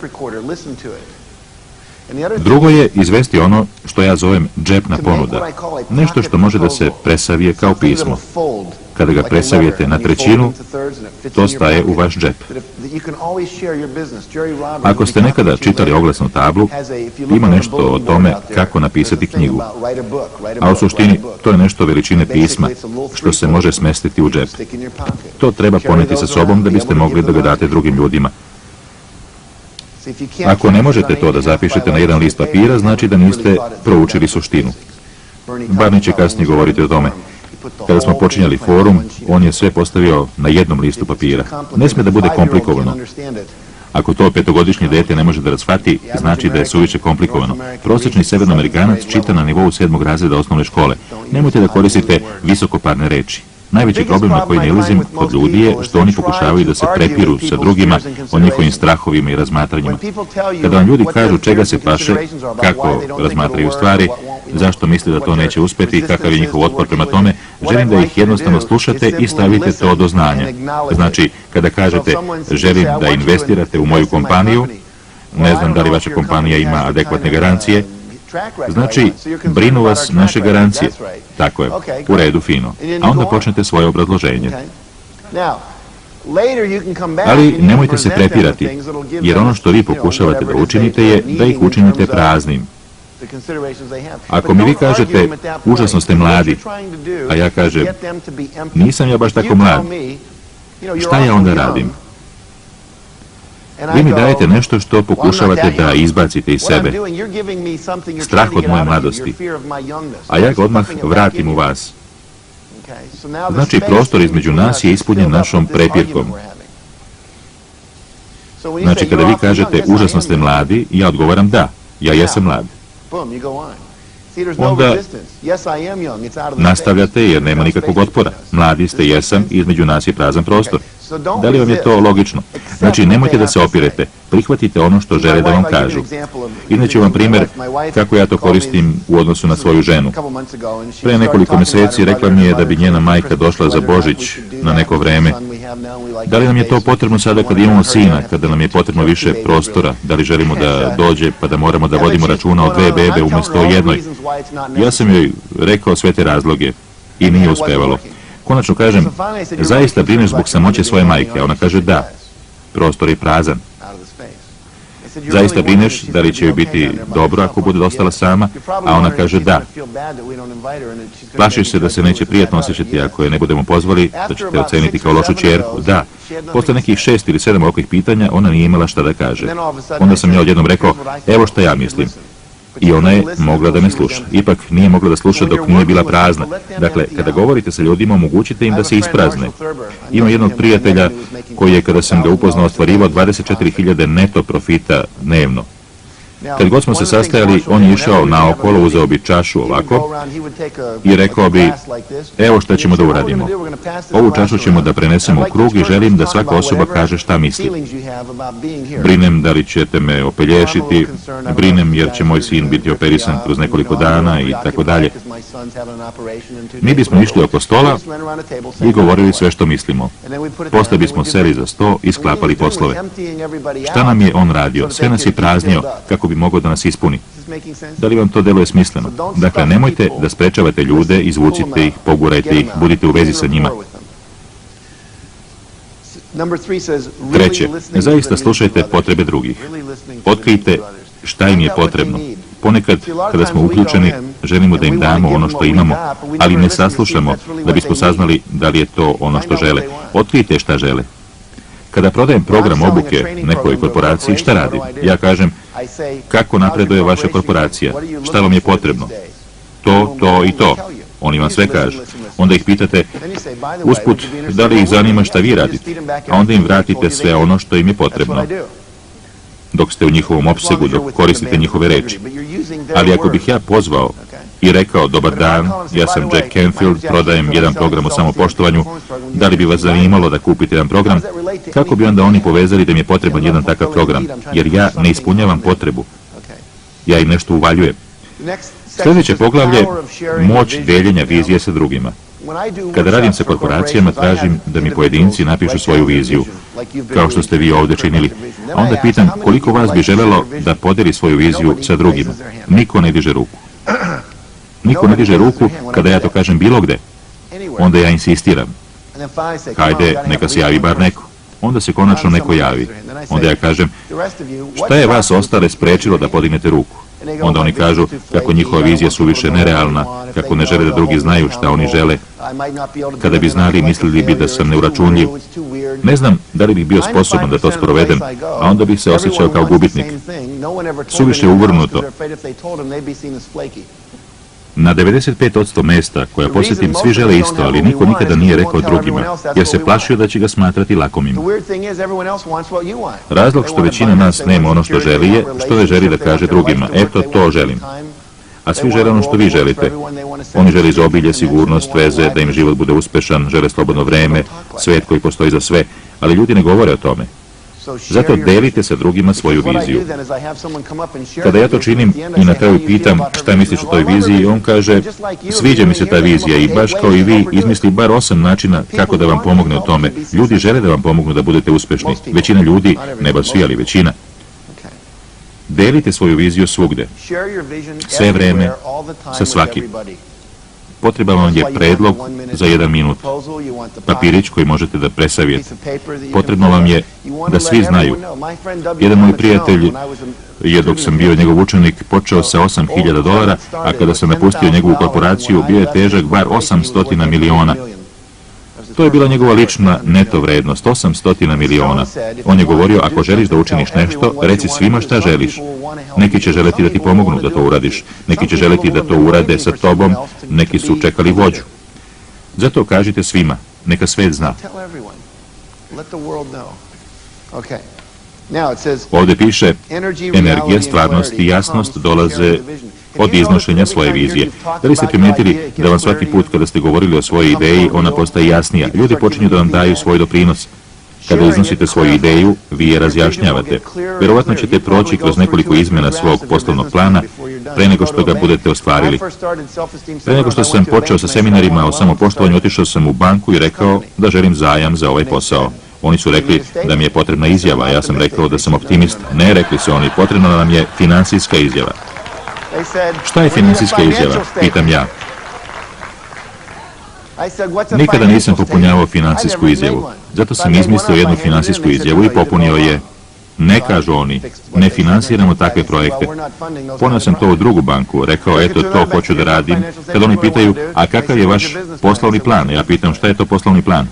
Drugo je izvesti ono što ja zovem džepna ponuda. Nešto što može da se presavije kao pismo. Kada ga presavijete na trećinu, to staje u vaš džep. Ako ste nekada čitali oglasnu tablu, ima nešto o tome kako napisati knjigu. A u suštini, to je nešto veličine pisma, što se može smestiti u džep. To treba poneti sa sobom da biste mogli da ga date drugim ljudima. Ako ne možete to da zapišete na jedan list papira, znači da niste proučili suštinu. Barney će kasnije govoriti o tome. Kada smo počinjali forum, on je sve postavio na jednom listu papira. Ne smije da bude komplikovano. Ako to 5-godišnje dete ne može da razshvati, znači da je suviše komplikovano. Prosječni severnoamerikanac čita na nivou 7. razreda osnovne škole. Nemojte da koristite visokoparne reči. Najveći problem na koji nailazim kod ljudi je što oni pokušavaju da se prepiru sa drugima o njihovim strahovima i razmatranjima. Kada vam ljudi kažu čega se plaše, kako razmatraju stvari, zašto misle da to neće uspjeti i kakav je njihov otpor prema tome, želim da ih jednostavno slušate i stavite to do znanja. Znači, kada kažete želim da investirate u moju kompaniju, ne znam da li vaša kompanija ima adekvatne garancije, znači, brinu vas naše garancije. Tako je, u redu, fino. A onda počnete svoje obrazloženje. Ali nemojte se prepirati, jer ono što vi pokušavate da učinite je da ih učinite praznim. Ako mi vi kažete, užasno ste mladi, a ja kažem, nisam ja baš tako mlad, šta ja onda radim? Vi mi dajete nešto što pokušavate da izbacite iz sebe, strah od moje mladosti, a ja ga odmah vratim u vas. Znači, prostor između nas je ispunjen našom prepirkom. Znači, kada vi kažete, užasno ste mladi, ja odgovaram da, ja jesam mlad. Onda nastavljate jer nema nikakvog otpora. Mladi ste, jesam, i između nas je prazan prostor. Da li vam je to logično? Znači, nemojte da se opirete. Prihvatite ono što žele da vam kažu. Inače vam primjer kako ja to koristim u odnosu na svoju ženu. Pre nekoliko mjeseci rekla mi je da bi njena majka došla za Božić na neko vreme. Da li nam je to potrebno sada kad imamo sina, kada nam je potrebno više prostora? Da li želimo da dođe pa da moramo da vodimo računa o 2 bebe umjesto o jednoj? Ja sam joj rekao sve te razloge i nije uspevalo. Konačno kažem, zaista brineš zbog samoće svoje majke, a ona kaže da, prostor je prazan. Zaista brineš da li će joj biti dobro ako bude ostala sama, a ona kaže da. Plašiš se da se neće prijatno osjećati ako je ne budemo pozvali, da ćete oceniti kao lošu ćerku, da. Posle nekih 6 ili 7 ovakvih pitanja, ona nije imala šta da kaže. Onda sam ja odjednom rekao, evo šta ja mislim. I ona je mogla da me sluša. Ipak nije mogla da sluša dok nije bila prazna. Dakle, kada govorite sa ljudima, omogućite im da se isprazne. Imam jednog prijatelja koji je, kada sam ga upoznao, ostvarivao 24.000 neto profita dnevno. Kad god smo se sastajali, on je išao naokolo, uzeo bi čašu ovako i rekao bi, evo šta ćemo da uradimo. Ovu čašu ćemo da prenesemo u krug i želim da svaka osoba kaže šta misli. Brinem da li ćete me opelješiti, brinem jer će moj sin biti operisan kroz nekoliko dana i tako dalje. Mi bismo išli oko stola i govorili sve što mislimo. Posle bismo seli za sto i sklapali poslove. Šta nam je on radio? Sve nas je praznio kako bi mogao da nas ispuni. Da li vam to deluje smisleno? Dakle, nemojte da sprečavate ljude, izvucite ih, pogurajte ih, budite u vezi sa njima. Treće, zaista slušajte potrebe drugih. Otkrijte šta im je potrebno. Ponekad, kada smo uključeni, želimo da im damo ono što imamo, ali ne saslušamo da bismo saznali da li je to ono što žele. Otkrijte šta žele. Kada prodajem program obuke nekoj korporaciji, šta radim? Ja kažem, kako napreduje vaša korporacija? Šta vam je potrebno? To, to i to. Oni vam sve kažu. Onda ih pitate, usput, da li ih zanima šta vi radite? A onda im vratite sve ono što im je potrebno. Dok ste u njihovom opsegu, dok koristite njihove reči. Ali ako bih ja pozvao i rekao, dobar dan, ja sam Jack Canfield, prodajem jedan program o samopoštovanju, da li bi vas zanimalo da kupite jedan program, kako bi onda oni povezali da mi je potreban jedan takav program, jer ja ne ispunjavam potrebu. Ja im nešto uvaljujem. Sljedeće poglavlje, moć deljenja vizije sa drugima. Kada radim sa korporacijama, tražim da mi pojedinci napišu svoju viziju, kao što ste vi ovdje činili. A onda pitam koliko vas bi želelo da podeli svoju viziju sa drugima. Niko ne diže ruku. Niko ne diže ruku kada ja to kažem bilo gde. Onda ja insistiram. Hajde, neka se javi bar neko. Onda se konačno neko javi. Onda ja kažem, šta je vas ostale sprečilo da podignete ruku? Onda oni kažu kako njihova vizija suviše nerealna, kako ne žele da drugi znaju šta oni žele. Kada bi znali, mislili bi da sam neuračunljiv. Ne znam da li bih bio sposoban da to sprovedem, a onda bih se osjećao kao gubitnik. Suviše uvrnuto. Na 95% mesta koja posjetim svi žele isto, ali niko nikada nije rekao drugima, jer se plašio da će ga smatrati lakomim. Razlog što većina nas nema ono što želi je što ne želi da kaže drugima, eto to želim. A svi žele ono što vi želite. Oni žele izobilje, sigurnost, veze, da im život bude uspešan, žele slobodno vreme, svet koji postoji za sve, ali ljudi ne govore o tome. Zato delite sa drugima svoju viziju. Kada ja to činim i na kraju pitam šta misliš o toj viziji, on kaže, sviđa mi se ta vizija i baš kao i vi izmisli bar 8 načina kako da vam pomogne u tome. Ljudi žele da vam pomognu da budete uspešni. Većina ljudi, ne baš svi, ali većina. Delite svoju viziju svugde. Sve vreme, sa svakim. potreban vam je predlog za 1 minut, papirić koji možete da presavijete. Potrebno vam je da svi znaju. Jedan moj prijatelj je, dok sam bio njegov učenik, počeo sa $8.000, a kada sam napustio njegovu korporaciju, bio je težak bar 800 miliona. To je bila njegova lična neto vrednost, 800 miliona. On je govorio, ako želiš da učiniš nešto, reci svima šta želiš. Neki će želeti da ti pomognu da to uradiš, neki će želeti da to urade sa tobom, neki su čekali vođu. Zato kažite svima, neka svet zna. Ovdje piše, energija, stvarnost i jasnost dolaze od iznošenja svoje vizije. Da li ste primijetili da vam svaki put kada ste govorili o svojoj ideji, ona postaje jasnija? Ljudi počinju da vam daju svoj doprinos. Kada iznosite svoju ideju, vi je razjašnjavate. Vjerovatno ćete proći kroz nekoliko izmjena svog poslovnog plana pre nego što ga budete ostvarili. Pre nego što sam počeo sa seminarima o samopoštovanju, otišao sam u banku i rekao da želim zajam za ovaj posao. Oni su rekli da mi je potrebna izjava, a ja sam rekao da sam optimista. Ne, rekli su oni, potrebna nam je finansijska izjava. Šta je finansijska izjava? Pitam ja. Nikada nisam popunjavao finansijsku izjavu. Zato sam izmislio jednu finansijsku izjavu i popunio je. Ne, kažu oni, ne finansiramo takve projekte. Poneo sam to u drugu banku, rekao, eto, to hoću da radim. Kad oni pitaju, a kakav je vaš poslovni plan? Ja pitam, šta je to poslovni plan?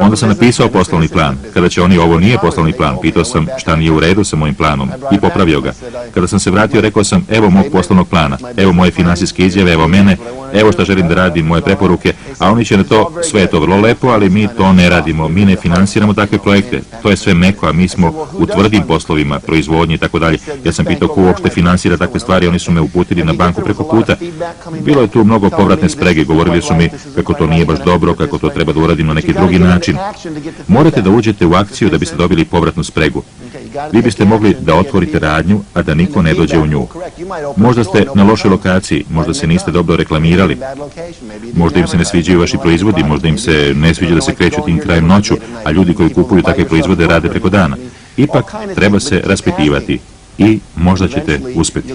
Onda sam napisao poslovni plan. Kada će oni, ovo nije poslovni plan, pitao sam šta nije u redu sa mojim planom i popravio ga. Kada sam se vratio, rekao sam, evo mog poslovnog plana, evo moje finansijske izjave, evo mene, evo šta želim da radim, moje preporuke, a oni će na to, sve je to vrlo lepo, ali mi to ne radimo, mi ne finansiramo takve projekte, to je sve meko, a mi smo u tvrdim poslovima, proizvodnji i tako dalje. Ja sam pitao ko uopšte finansira takve stvari, oni su me uputili na banku preko puta. Bilo je tu mnogo povratne sprege, govorili su mi kako to nije baš dobro, kako to treba da uradim na neki drugi način. Morate da uđete u akciju da biste dobili povratnu spregu. Vi biste mogli da otvorite radnju, a da niko ne dođe u nju. Možda ste na lošoj lokaciji, možda se niste dobro reklamirali, možda im se ne sviđaju vaši proizvodi, možda im se ne sviđa da se kreću tim krajem noću, a ljudi koji kupuju takve proizvode rade preko dana. Ipak treba se raspitivati i možda ćete uspjeti.